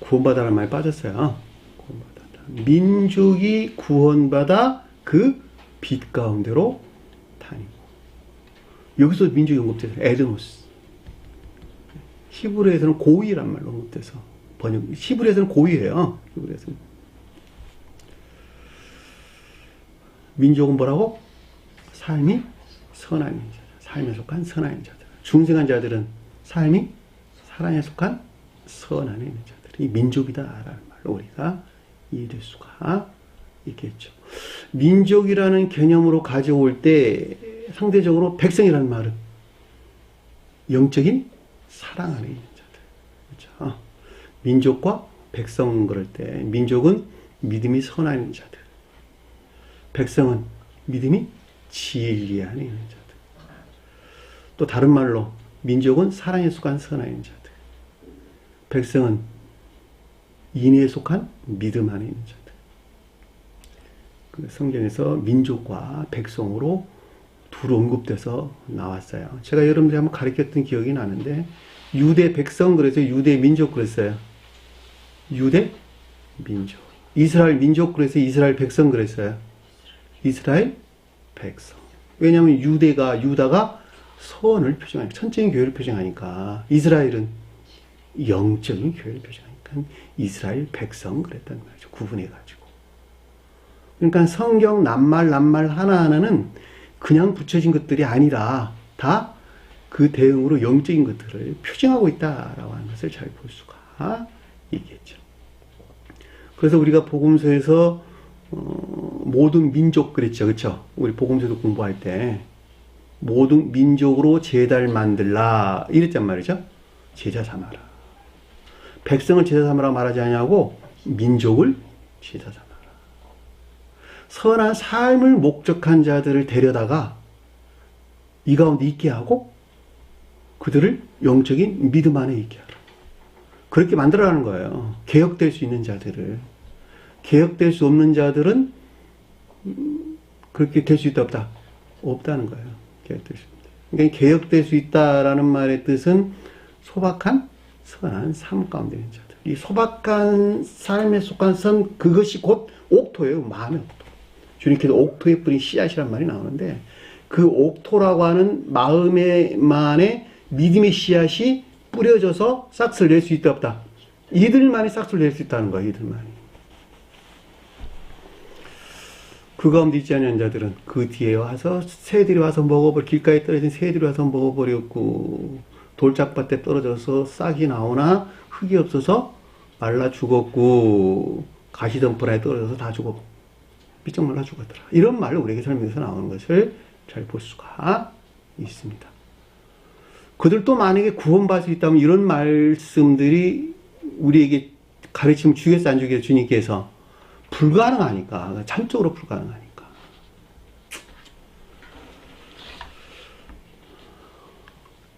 구원받아라는 말이 빠졌어요. 구원받았다. 민족이 구원받아 그 빛 가운데로 다니고. 여기서 민족이 언급돼서 에드모스. 히브리에서는 고위란 말로 언급돼서 히브리에서는 고위예요. 히브리에서는. 민족은 뭐라고? 삶이 선한 자들. 삶에 속한 선한 자들. 중생한 자들은 삶이 사랑에 속한 선한 자들. 이 민족이다라는 말로 우리가 이해될 수가 있겠죠. 민족이라는 개념으로 가져올 때 상대적으로 백성이라는 말은 영적인 사랑 안에 있는 자들. 그렇죠? 민족과 백성 그럴 때 민족은 믿음이 선한 자들. 백성은 믿음이 진리 안에 있는 자들. 또 다른 말로 민족은 사랑에 속한 선한 자들. 백성은 인애에 속한 믿음 안에 있는 자들. 그 성경에서 민족과 백성으로 둘 언급돼서 나왔어요. 제가 여러분들이 한번 가르쳤던 기억이 나는데 유대 백성 그래서 유대 민족 그랬어요. 유대 민족. 이스라엘 민족 그래서 이스라엘 백성 그랬어요. 이스라엘 백성. 왜냐하면 유다가 선을 표정하니까 천적인 교회를 표정하니까 이스라엘은 영적인 교회를 표정하니까 이스라엘 백성 그랬단 말이죠. 구분해가지고. 그러니까 성경 낱말 하나하나는 그냥 붙여진 것들이 아니라 다 그 대응으로 영적인 것들을 표정하고 있다라고 하는 것을 잘 볼 수가 있겠죠. 그래서 우리가 복음서에서 모든 민족 그랬죠. 그렇죠? 우리 복음서도 공부할 때 모든 민족으로 제자를 만들라 이랬단 말이죠. 제자 삼아라. 백성을 제자 삼으라 말하지 않냐고 민족을 제자 삼아라. 선한 삶을 목적한 자들을 데려다가 이 가운데 있게 하고 그들을 영적인 믿음 안에 있게 하라. 그렇게 만들어라는 거예요. 개혁될 수 있는 자들을. 개혁될 수 없는 자들은 그렇게 될 수 있다 없다? 없다는 거예요. 개혁될 수 있다. 그러니까 개혁될 수 있다라는 말의 뜻은 소박한 선한 삶 가운데 있는 자들. 이 소박한 삶에 속한 선 그것이 곧 옥토예요. 마음의 옥토. 주님께서 옥토에 뿌린 씨앗이란 말이 나오는데 그 옥토라고 하는 마음에만의 믿음의 씨앗이 뿌려져서 싹을 낼 수 있다 없다? 이들만이 싹을 낼 수 있다는 거예요. 이들만이. 그 가운데 있지 않은 자들은 그 뒤에 와서 새들이 와서 길가에 떨어진 새들이 와서 먹어버렸고 돌짝밭에 떨어져서 싹이 나오나 흙이 없어서 말라 죽었고 가시덤불에 떨어져서 다 죽었고 삐쩍 말라 죽었더라. 이런 말을 우리에게 설명해서 나오는 것을 잘 볼 수가 있습니다. 그들도 만약에 구원받을 수 있다면 이런 말씀들이 우리에게 가르치면 주겠어 안 주겠어 주님께서 불가능하니까 참적으로 불가능하니까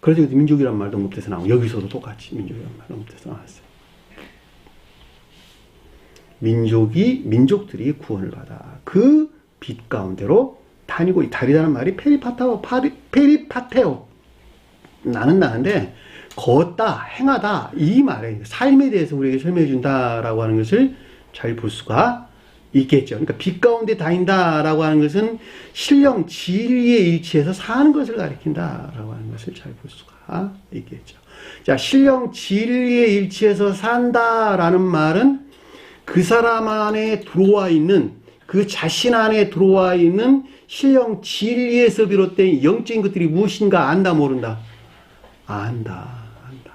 그래서 민족이란 말도 못해서 나오고 여기서도 똑같이 민족이란 말도 못해서 나왔어요. 민족들이 구원을 받아 그 빛 가운데로 다니고 다니다는 말이 페리파테오 나는 나는데 걷다 행하다 이 말에 삶에 대해서 우리에게 설명해 준다라고 하는 것을 잘 볼 수가 있겠죠. 그러니까 빛 가운데 다닌다라고 하는 것은 신령 진리에 일치해서 사는 것을 가리킨다라고 하는 것을 잘 볼 수가 있겠죠. 자, 신령 진리에 일치해서 산다라는 말은 그 사람 안에 들어와 있는 그 자신 안에 들어와 있는 신령 진리에서 비롯된 영적인 것들이 무엇인가 안다 모른다? 안다.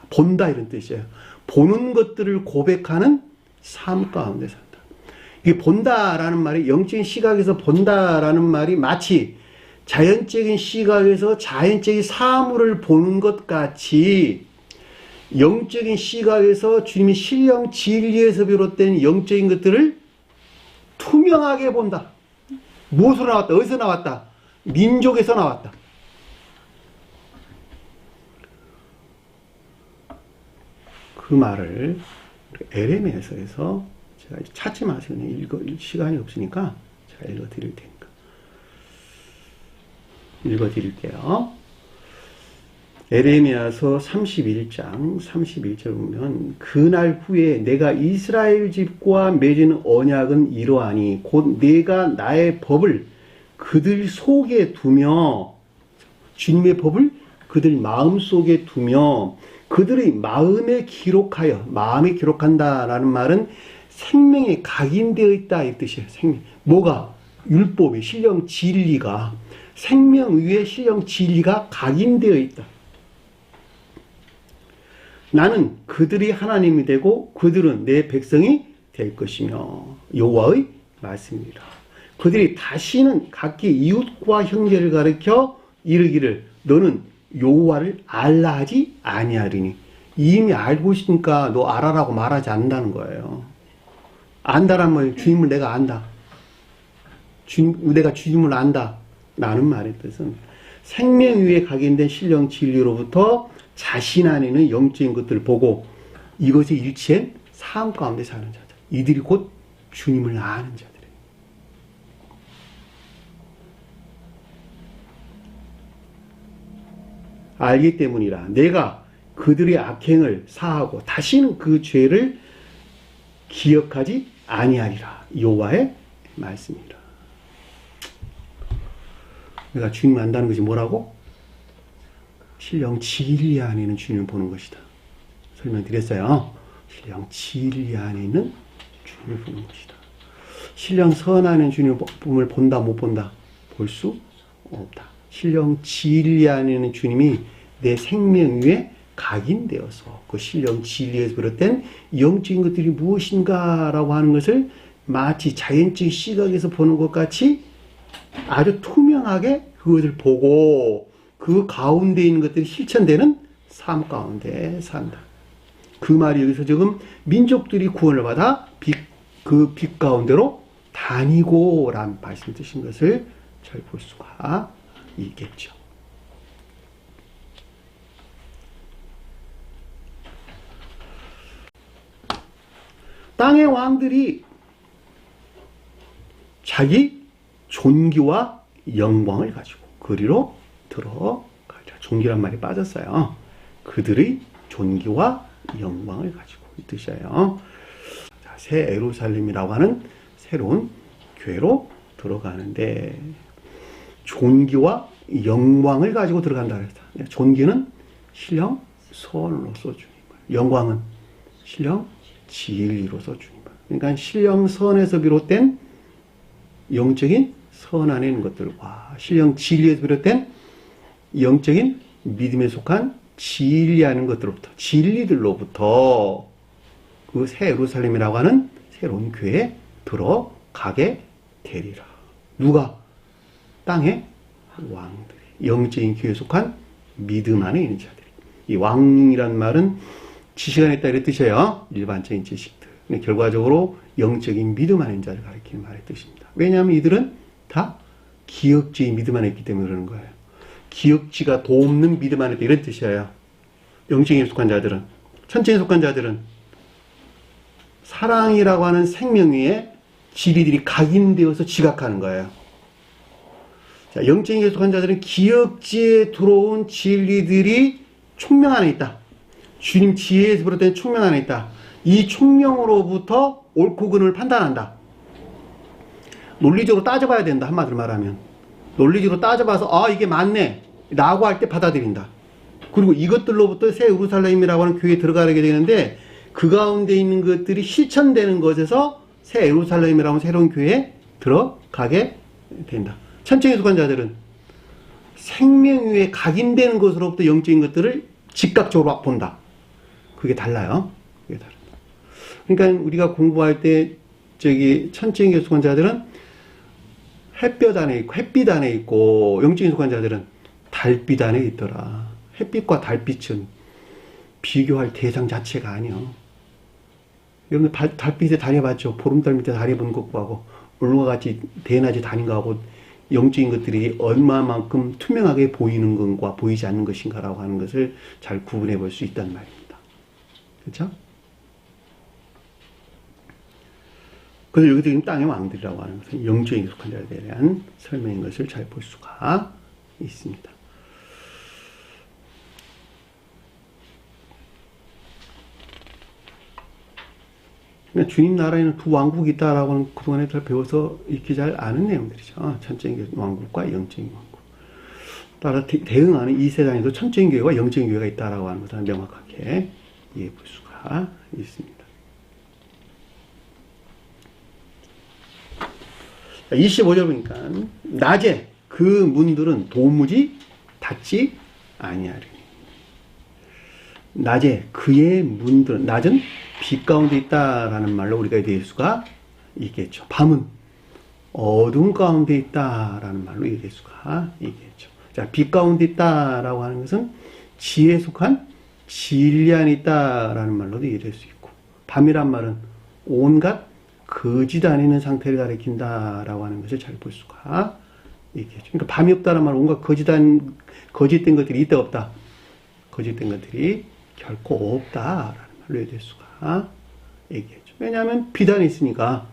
본다 이런 뜻이에요. 보는 것들을 고백하는 삶 가운데 산다. 이게 본다라는 말이 영적인 시각에서 본다라는 말이 마치 자연적인 시각에서 자연적인 사물을 보는 것 같이 영적인 시각에서 주님이 신령 진리에서 비롯된 영적인 것들을 투명하게 본다. 무엇으로 나왔다? 어디서 나왔다? 민족에서 나왔다. 그 말을 에레미야서에서 제가 찾지 마세요. 읽을 시간이 없으니까 제가 읽어드릴 테니까. 읽어드릴게요. 에레미야서 31장 31절 보면 그날 후에 내가 이스라엘 집과 맺은 언약은 이러하니 곧 내가 나의 법을 그들 속에 두며 주님의 법을 그들 마음속에 두며 그들의 마음에 기록하여 마음에 기록한다라는 말은 생명에 각인되어 있다 이 뜻이에요. 생명. 뭐가? 율법의 신령 진리가 생명 위에 신령 진리가 각인되어 있다. 나는 그들이 하나님이 되고 그들은 내 백성이 될 것이며 여호와의 말씀이라. 그들이 다시는 각기 이웃과 형제를 가리켜 이르기를 너는 여호와를 알라 하지 아니하리니. 이미 알고 있으니까 너 알아라고 말하지 않는다는 거예요. 안다라면 주님을 내가 안다. 내가 주님을 안다. 라는 말의 뜻은 생명 위에 각인된 신령 진리로부터 자신 안에는 영적인 것들을 보고 이것에 일치한 삶 가운데 사는 자들. 이들이 곧 주님을 아는 자들이에요. 알기 때문이라 내가 그들의 악행을 사하고 다시는 그 죄를 기억하지 아니하리라. 여호와의 말씀이라. 내가 주님을 안다는 것이 뭐라고? 신령 진리 안에 있는 주님을 보는 것이다. 설명드렸어요. 신령 진리 안에 있는 주님을 보는 것이다. 신령 선 안에 있는 주님을 본다 못 본다? 볼 수 없다. 신령 진리 안에 있는 주님이 내 생명 위에 각인되어서 그 신령 진리에서 비롯된 영적인 것들이 무엇인가라고 하는 것을 마치 자연적 시각에서 보는 것 같이 아주 투명하게 그것을 보고 그 가운데 있는 것들이 실천되는 삶 가운데 산다. 그 말이 여기서 지금 민족들이 구원을 받아 그 빛 가운데로 다니고 라는 말씀 드신 것을 잘 볼 수가 있겠죠. 땅의 왕들이 자기 존귀와 영광을 가지고 그리로 들어가자. 존귀란 말이 빠졌어요. 그들의 존귀와 영광을 가지고 이 뜻이에요. 자, 새 예루살렘이라고 하는 새로운 교회로 들어가는데 존귀와 영광을 가지고 들어간다 그랬다. 존귀는 신령 선으로서 주님, 영광은 신령 진리로서 주님. 그러니까 신령 선에서 비롯된 영적인 선 안에 있는 것들과 신령 진리에서 비롯된 영적인 믿음에 속한 진리하는 것들로부터 진리들로부터 그 새 예루살렘이라고 하는 새로운 교회에 들어가게 되리라. 누가? 땅의 왕들이 영적인 교회에 속한 믿음 안에 있는 자들이. 이 왕이란 말은 지식안에 있다 이런 뜻이에요. 일반적인 지식들. 근데 결과적으로 영적인 믿음 안에 있는 자를 가리키는 말의 뜻입니다. 왜냐하면 이들은 다 기억지의 믿음 안에 있기 때문에 그러는 거예요. 기억지가 돕는 믿음 안에 있다 이런 뜻이에요. 영적인 속한 자들은, 천체에 속한 자들은 사랑이라고 하는 생명 위에 진리들이 각인되어서 지각하는 거예요. 자, 영적인 속한 자들은 기억지에 들어온 진리들이 총명 안에 있다. 주님 지혜에서 비롯된 총명 안에 있다. 이 총명으로부터 옳고 그름을 판단한다. 논리적으로 따져봐야 된다. 한마디로 말하면. 논리적으로 따져봐서 아 이게 맞네 라고 할 때 받아들인다. 그리고 이것들로부터 새 예루살렘이라고 하는 교회에 들어가게 되는데 그 가운데 있는 것들이 실천되는 것에서 새 예루살렘이라고 하는 새로운 교회에 들어가게 된다. 천청에 속한 자들은 생명 위에 각인되는 것으로부터 영적인 것들을 즉각적으로 본다. 그게 달라요. 그게 다르다. 그러니까 우리가 공부할 때 천청에 속한 자들은 햇볕 안에 있고 영적인 속한 자들은 달빛 안에 있더라. 햇빛과 달빛은 비교할 대상 자체가 아니요. 여러분 달빛에 다녀봤죠? 보름달 밑에 다녀본 것하고 오늘과 같이 대낮에 다닌 거하고 영적인 것들이 얼마만큼 투명하게 보이는 것과 보이지 않는 것인가라고 하는 것을 잘 구분해 볼 수 있다는 말입니다. 그렇죠? 그래서 여기서 지금 땅의 왕들이라고 하는 것은 영적인 속한 자에 대한 설명인 것을 잘 볼 수가 있습니다. 주님 나라에는 두 왕국이 있다라고 하는 그동안에 잘 배워서 익히 잘 아는 내용들이죠. 천적인 왕국과 영적인 왕국. 따라 대응하는 이 세상에도 천적인 교회와 영적인 교회가 있다라고 하는 것을 명확하게 이해해 볼 수가 있습니다. 25절 보니까 낮에 그 문들은 도무지 닫지 아니하리니. 낮에 그의 문들은, 낮은 빛 가운데 있다라는 말로 우리가 얘기할 수가 있겠죠. 밤은 어둠 가운데 있다라는 말로 얘기할 수가 있겠죠. 자, 빛 가운데 있다라고 하는 것은 지혜에 속한 진리 안에 있다라는 말로도 얘기할 수 있고, 밤이란 말은 온갖 거짓 안에 있는 상태를 가리킨다라고 하는 것을 잘 볼 수가 있겠죠. 그러니까 밤이 없다는 말은 온갖 거짓된 것들이 있다 없다. 거짓된 것들이 결코 없다라는 말로 얘기할 수가 있겠죠. 왜냐하면 비단이 있으니까,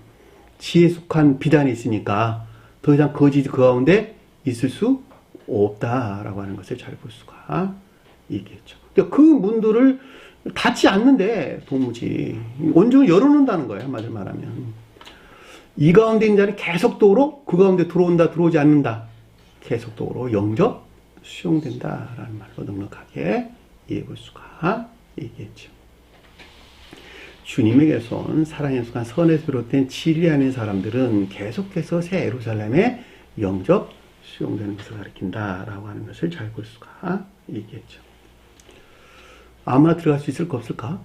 지혜에 속한 비단이 있으니까 더 이상 거짓이 그 가운데 있을 수 없다라고 하는 것을 잘 볼 수가 있겠죠. 그러니까 그 문들을 닫지 않는데 도무지 온전히 열어놓는다는 거예요. 한마디로 말하면 이 가운데 있는 자는 계속적으로 그 가운데 들어온다 들어오지 않는다, 계속적으로 영접 수용된다라는 말로 넉넉하게 이해해 볼 수가 있겠죠. 주님에게서 온 사랑에 속한 선에서 비롯된 진리 안의 사람들은 계속해서 새 예루살렘에 영접 수용되는 것을 가리킨다라고 하는 것을 잘 볼 수가 있겠죠. 아무나 들어갈 수 있을까 없을까?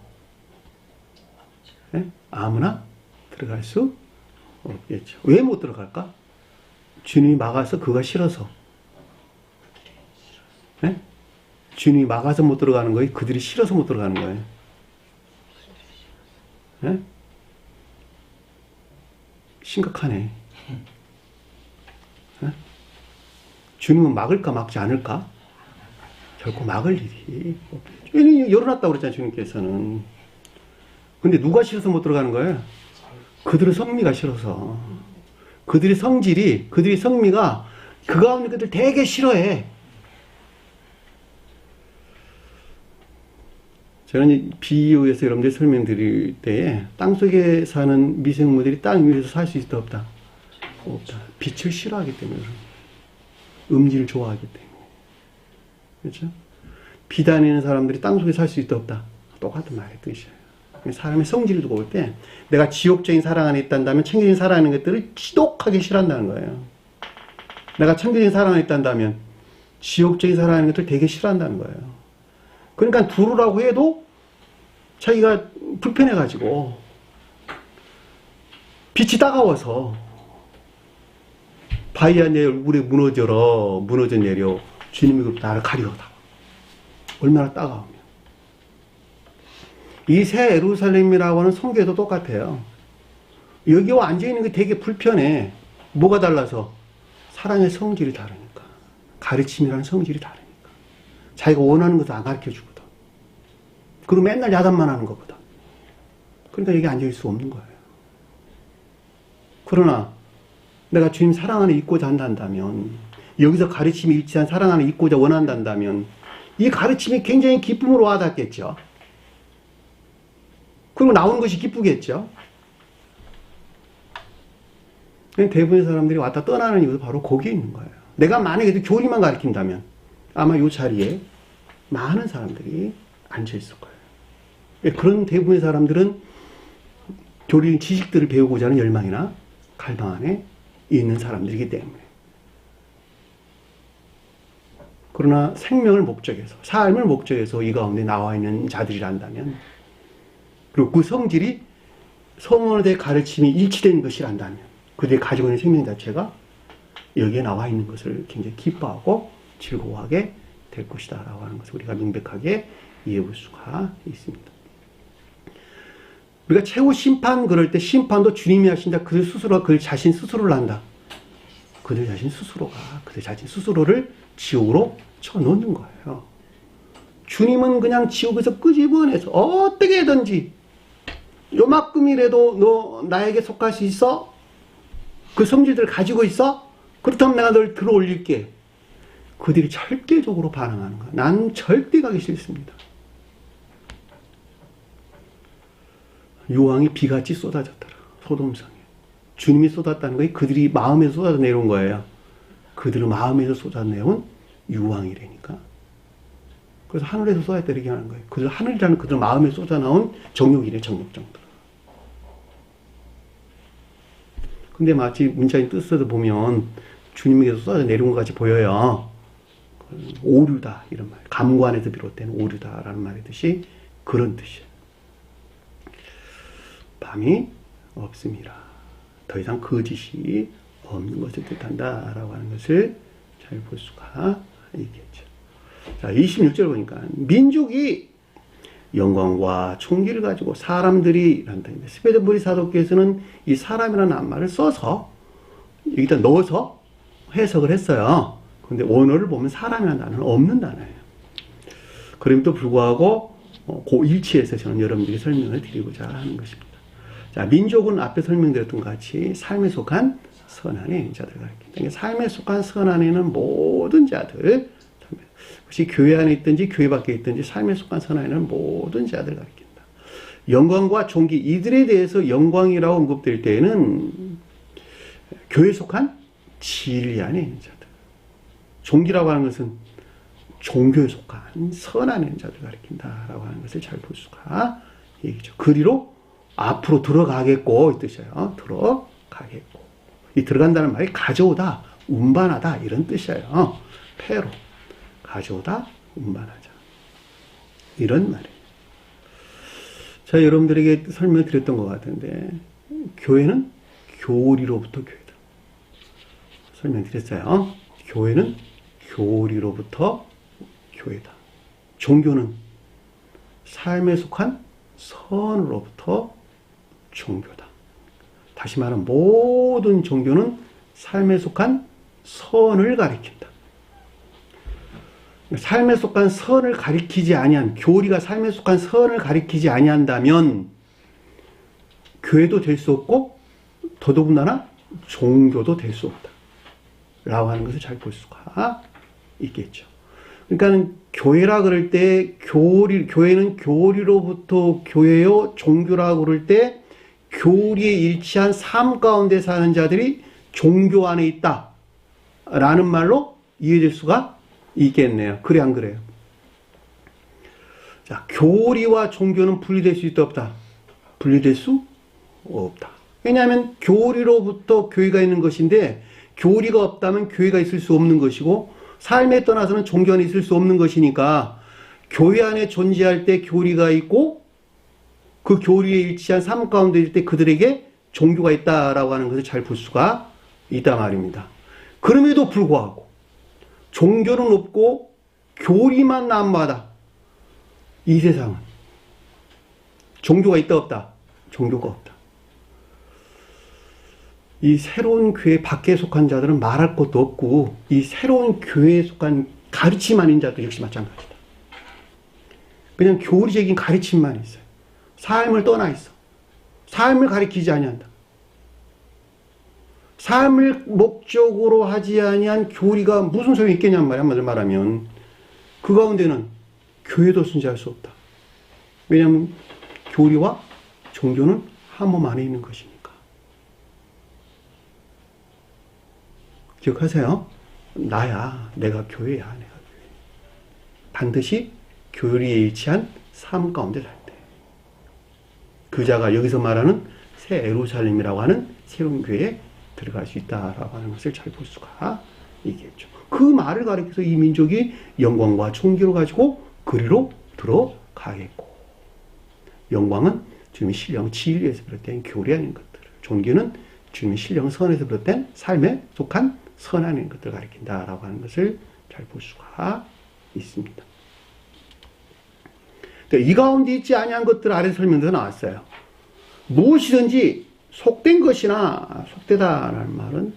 네? 아무나 들어갈 수 없겠죠. 왜 못 들어갈까? 주님이 막아서 그가 싫어서. 네? 주님이 막아서 못 들어가는 거예요? 그들이 싫어서 못 들어가는 거예요? 네? 심각하네. 네? 주님은 막을까 막지 않을까? 결코 막을 일이 없겠죠. 열어놨다고 그랬잖아요, 주님께서는. 근데 누가 싫어서 못 들어가는 거예요? 그들의 성미가 싫어서. 그들의 성질이, 그들의 성미가 그 가운데 그들 되게 싫어해. 저는 비유에서 여러분들 설명드릴 때에 땅속에 사는 미생물들이 땅 위에서 살 수 있다 없다? 없다. 빛을 싫어하기 때문에, 음질을 좋아하기 때문에. 그렇죠? 비단에 있는 사람들이 땅속에 살 수 있다 없다? 똑같은 말의 뜻이에요. 사람의 성질을 두고 볼 때 내가 지옥적인 사랑 안에 있단다면 챙겨진 사랑하는 것들을 지독하게 싫어한다는 거예요. 내가 챙겨진 사랑 안에 있단다면 지옥적인 사랑하는 것들을 되게 싫어한다는 거예요. 그러니까 두르라고 해도 자기가 불편해가지고 빛이 따가워서 바위야 내 얼굴에 무너져 내려 주님이 나를 가리워다. 얼마나 따가우면. 이 새 예루살렘이라고 하는 성경에도 똑같아요. 여기 앉아있는 게 되게 불편해. 뭐가 달라서? 사랑의 성질이 다르니까. 가르침이라는 성질이 다르니까. 자기가 원하는 것도 안 가르쳐 주거든. 그리고 맨날 야단만 하는 거거든. 그러니까 여기 앉아있을 수 없는 거예요. 그러나 내가 주님 사랑 안에 있고자 한다면, 여기서 가르침이 일치한 사랑 안에 있고자 원한다면 이 가르침이 굉장히 기쁨으로 와닿겠죠. 그리고 나오는 것이 기쁘겠죠. 대부분의 사람들이 왔다 떠나는 이유도 바로 거기에 있는 거예요. 내가 만약에 교리만 가르친다면 아마 이 자리에 많은 사람들이 앉아있을 거예요. 그런 대부분의 사람들은 교리 지식들을 배우고자 하는 열망이나 갈망 안에 있는 사람들이기 때문에. 그러나 생명을 목적해서, 삶을 목적해서 이 가운데 나와 있는 자들이란다면, 그리고 그 성질이 성원에 가르침이 일치된 것이란다면, 그들이 가지고 있는 생명 자체가 여기에 나와 있는 것을 굉장히 기뻐하고 즐거워하게 될 것이다 라고 하는 것을 우리가 명백하게 이해해 볼 수가 있습니다. 우리가 최후 심판 그럴 때 심판도 주님이 하신다. 그들 스스로가 그들 자신 스스로를 한다. 그들 자신 스스로가 그들 자신 스스로를 지옥으로 쳐놓는 거예요. 주님은 그냥 지옥에서 끄집어내서 어떻게 해든지 요만큼이라도 너 나에게 속할 수 있어? 그 성질들을 가지고 있어? 그렇다면 내가 널 들어 올릴게. 그들이 절대적으로 반응하는 거야. 난 절대 가기 싫습니다. 요왕이 비같이 쏟아졌더라. 소돔성에. 주님이 쏟았다는 거에 그들이 마음에서 쏟아져 내려온 거예요. 그들은 마음에서 쏟아져 내려온 유황이라니까. 그래서 하늘에서 쏟아졌다 이렇게 하는 거예요. 그들 하늘이라는 그들 마음에 쏟아 나온 정욕이래, 정욕정들. 근데 마치 문자인 뜻에서 보면 주님에게서 쏟아져 내려온 것 같이 보여요. 오류다 이런 말. 감관에서 비롯된 오류다라는 말의 뜻이 그런 뜻이에요. 감이 없습니다. 더 이상 거짓이 없는 것을 뜻한다라고 하는 것을 잘 볼 수가 있겠죠. 자, 26절 보니까 민족이 영광과 총기를 가지고 사람들이란다. 스베덴부리 사도께서는 이 사람이라는 낱말을 써서 여기다 넣어서 해석을 했어요. 근데 원어를 보면 사람이라는 단어는 없는 단어예요. 그럼에도 불구하고 그 일치에서 저는 여러분들이 설명을 드리고자 하는 것입니다. 자, 민족은 앞에 설명드렸던 것 같이 삶에 속한 선한의 자들을 가리킨다. 그러니까 삶에 속한 선한에는 모든 자들, 혹시 교회 안에 있든지 교회 밖에 있든지 삶에 속한 선한에는 모든 자들을 가리킨다. 영광과 존귀, 이들에 대해서 영광이라고 언급될 때에는 교회에 속한 진리 안에 있는 자들. 존귀라고 하는 것은 종교에 속한 선한 있는 자들을 가리킨다라고 하는 것을 잘 볼 수가 있죠. 그리로 앞으로 들어가겠고 이 뜻이에요. 들어가겠고. 이 들어간다는 말이 가져오다, 운반하다 이런 뜻이에요. 패로 가져오다, 운반하자 이런 말이에요. 자, 여러분들에게 설명드렸던 것 같은데 교회는 교리로부터 교회다. 설명드렸어요. 교회는 교리로부터 교회다. 종교는 삶에 속한 선으로부터 종교다. 다시 말하면 모든 종교는 삶에 속한 선을 가리킨다. 삶에 속한 선을 가리키지 아니한, 교리가 삶에 속한 선을 가리키지 아니한다면 교회도 될 수 없고 더더군다나 종교도 될 수 없다 라고 하는 것을 잘 볼 수가 있겠죠. 그러니까 교회라 그럴 때 교회는 교리로부터 교회요, 종교라 그럴 때 교리에 일치한 삶 가운데 사는 자들이 종교 안에 있다 라는 말로 이해될 수가 있겠네요. 그래 안 그래요? 자, 교리와 종교는 분리될 수 있다 없다? 분리될 수 없다. 왜냐하면 교리로부터 교회가 있는 것인데 교리가 없다면 교회가 있을 수 없는 것이고 삶에 떠나서는 종교 안에 있을 수 없는 것이니까 교회 안에 존재할 때 교리가 있고 그 교리에 일치한 삶 가운데 있을 때 그들에게 종교가 있다라고 하는 것을 잘 볼 수가 있다 말입니다. 그럼에도 불구하고 종교는 없고 교리만 난무하다. 이 세상은 종교가 있다 없다? 종교가 없다. 이 새로운 교회 밖에 속한 자들은 말할 것도 없고 이 새로운 교회에 속한 가르침 아닌 자도 역시 마찬가지다. 그냥 교리적인 가르침만 있어요. 삶을 떠나 있어. 삶을 가리키지 아니한다. 삶을 목적으로 하지 아니한 교리가 무슨 소용이 있겠냔 말이야. 한마디로 말하면 그 가운데는 교회도 존재할 수 없다. 왜냐하면 교리와 종교는 한 몸 안에 있는 것이니까. 기억하세요. 나야, 내가 교회야, 내가 교회. 반드시 교리에 일치한 삶 가운데 살 때. 그 자가 여기서 말하는 새 예루살렘이라고 하는 새로운 교회에 들어갈 수 있다라고 하는 것을 잘 볼 수가 있겠죠. 그 말을 가리켜서 이 민족이 영광과 총기를 가지고 그리로 들어가겠고, 영광은 주님의 신령 진리에서 비롯된 교리 아닌 것들, 존귀는 주님의 신령 선에서 비롯된 삶에 속한 선 아닌 것들을 가리킨다라고 하는 것을 잘 볼 수가 있습니다. 이 가운데 있지 아니한 것들 아래 설명도 나왔어요. 무엇이든지 속된 것이나 속되다라는 말은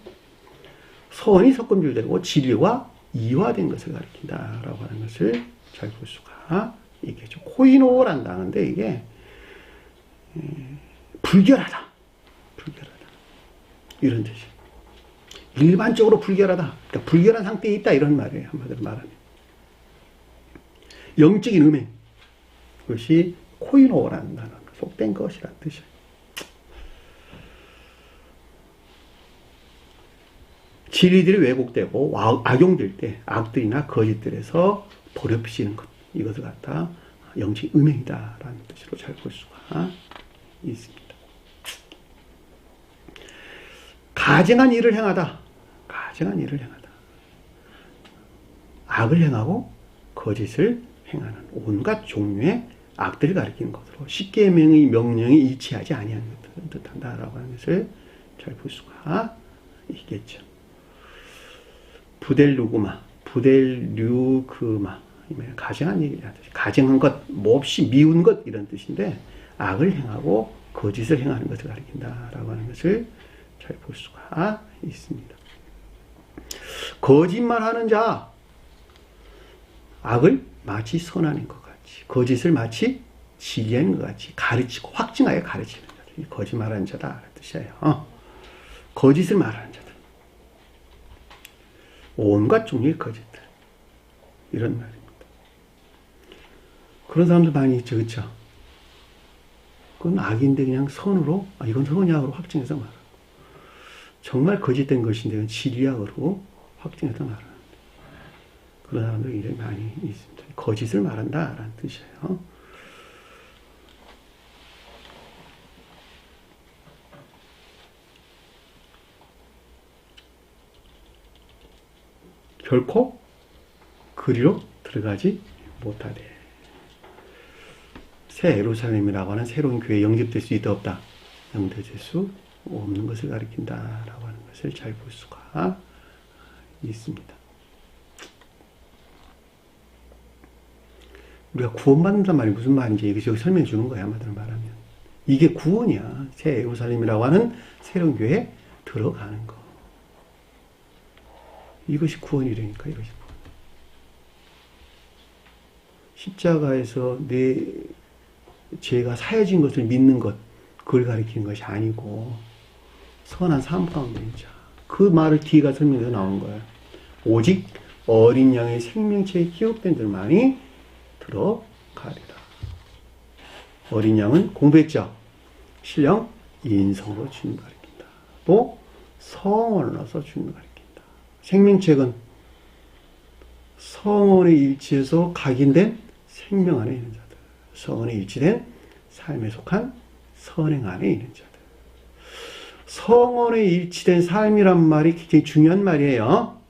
선이 섞음질되고 진리와 이화된 것을 가리킨다라고 하는 것을 잘 볼 수가 있겠죠. 코이노라는 단어인데 이게 불결하다. 불결하다. 이런 뜻이에요. 일반적으로 불결하다. 그러니까 불결한 상태에 있다 이런 말이에요. 한마디로 말하면. 영적인 음행. 그것이 코이노라는 단어. 속된 것이라는 뜻이에요. 진리들이 왜곡되고 악용될 때 악들이나 거짓들에서 버려피시는 것. 이것을 갖다 영적인 음행이다라는 뜻으로 잘 볼 수가 있습니다. 가증한 일을 행하다. 가증한 일을 행하다. 악을 행하고 거짓을 행하는 온갖 종류의 악들을 가리키는 것으로 십계명의 명령이 일치하지 아니하는 것들을 뜻한다라고 하는 것을 잘 볼 수가 있겠죠. 부델루그마, 가증한 얘기를 하듯이 가증한 것, 몹시 미운 것 이런 뜻인데 악을 행하고 거짓을 행하는 것을 가리킨다라고 하는 것을 잘 볼 수가 있습니다. 거짓말하는 자, 악을 마치 선하는 것 같이, 거짓을 마치 진리하는 것 같이 가르치고 확증하여 가르치는 자들, 거짓말하는 자다 뜻이에요. 거짓을 말하는 자들, 온갖 종류의 거짓들, 이런 말입니다. 그런 사람들 많이 있죠, 그렇죠? 그건 악인데 그냥 선으로, 이건 선이야로 확증해서 말하고, 정말 거짓된 것인데 그건 진리야로 확증해서 말하는데, 그런 사람들이 굉장히 많이 있습니다. 거짓을 말한다라는 뜻이에요. 결코 그리로 들어가지 못하되, 새 예루살렘이라고 하는 새로운 교회에 영접될 수 있다 없다? 영접될 수 없는 것을 가리킨다라고 하는 것을 잘 볼 수가 있습니다. 우리가 구원받는단 말이 무슨 말인지 여기 설명해 주는 거야, 한마디로 말하면. 이게 구원이야. 새 예루살렘이라고 하는 새로운 교회에 들어가는 거. 이것이 구원이라니까, 이것이 구원. 십자가에서 내 죄가 사해진 것을 믿는 것, 그걸 가리키는 것이 아니고, 선한 삶 가운데 있는 자. 그 말을 뒤가 설명해서 나온 거예요. 오직 어린 양의 생명체에 기록된 들만이 들어가리라. 어린 양은 공부했죠. 신령 인성으로 주님을 가리킨다. 또 성원으로서 주님을 가리킨다. 생명책은 성원에 일치해서 각인된 생명 안에 있는 자들, 성원에 일치된 삶에 속한 선행 안에 있는 자들. 성원에 일치된 삶이란 말이 굉장히 중요한 말이에요.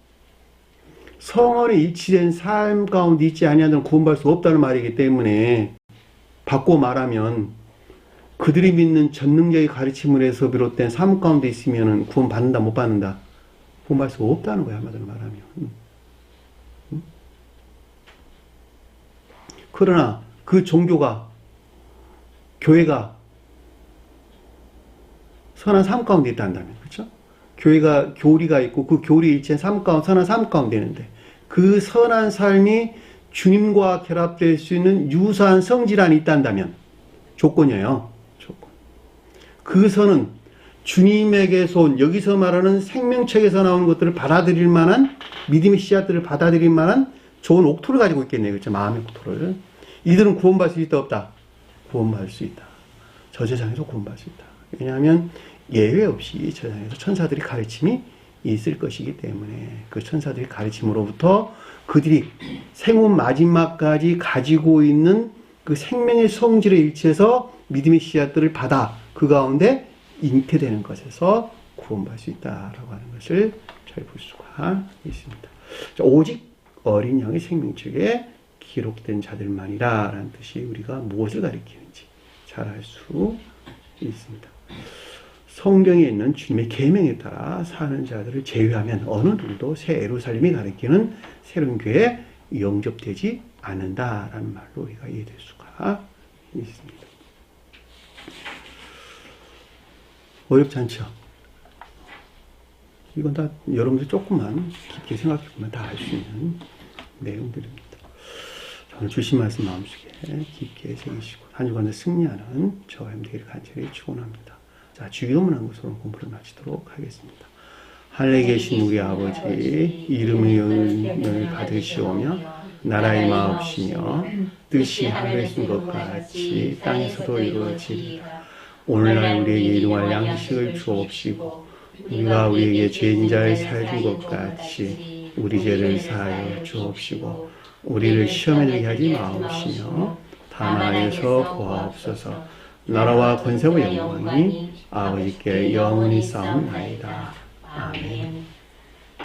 성원에 일치된 삶 가운데 있지 아니하면 구원받을 수 없다는 말이기 때문에, 바꿔 말하면 그들이 믿는 전능자의 가르침을 해서 비롯된 삶 가운데 있으면 구원받는다 못 받는다? 구원받을 수 없다는 거야, 한마디로 말하면. 그러나 그 종교가, 교회가 선한 삶 가운데 있다 한다면, 그렇죠? 교회가 교리가 있고 그 교리 일치한 삶 가운데, 선한 삶 가운데 있는데, 그 선한 삶이 주님과 결합될 수 있는 유사한 성질안이 있다 한다면, 조건이에요. 조건. 그 선은 주님에게서, 여기서 말하는 생명책에서 나오는 것들을 받아들일 만한, 믿음의 씨앗들을 받아들일 만한 좋은 옥토를 가지고 있겠네요. 그렇죠? 마음의 옥토를. 이들은 구원받을 수 있다 없다? 구원받을 수 있다. 저 세상에서 구원받을 수 있다. 왜냐하면 예외 없이 저 세상에서 천사들이 가르침이 있을 것이기 때문에, 그 천사들이 가르침으로부터 그들이 생후 마지막까지 가지고 있는 그 생명의 성질에 일치해서 믿음의 씨앗들을 받아 그 가운데 잉태되는 것에서 구원받을 수 있다라고 하는 것을 잘 볼 수가 있습니다. 오직 어린 양의 생명책에 기록된 자들만이라 라는 뜻이 우리가 무엇을 가리키는지 잘 알 수 있습니다. 성경에 있는 주님의 계명에 따라 사는 자들을 제외하면 어느 누구도 새 예루살렘이 가리키는 새로운 교회에 영접되지 않는다라는 말로 우리가 이해될 수가 있습니다. 어렵지 않죠? 이건 다 여러분들 조금만 깊게 생각해보면 다 알 수 있는 내용들입니다. 저는 주신 말씀 마음속에 깊게 새기시고 한 주간의 승리하는 저와 여러분들이 간절히 축원합니다. 자, 주기도문 한 것으로 공부를 마치도록 하겠습니다. 하늘에 계신 우리 아버지, 이름의 영을 받으시오며 나라의 마옵시며 뜻이 하늘에서 인 것 같이 땅에서도 이루어지리라. 오늘날 우리에게 일용할 양식을 주옵시고 우리가 우리에게 죄인 자를 사해 준 것 같이 우리 죄를 사하여 주옵시고 우리를 시험에 들게 하지 마옵시며 다만 하에서 구하옵소서. 나라와 권세와 영광이 아버지께 영원히 싸움나이다. 아멘.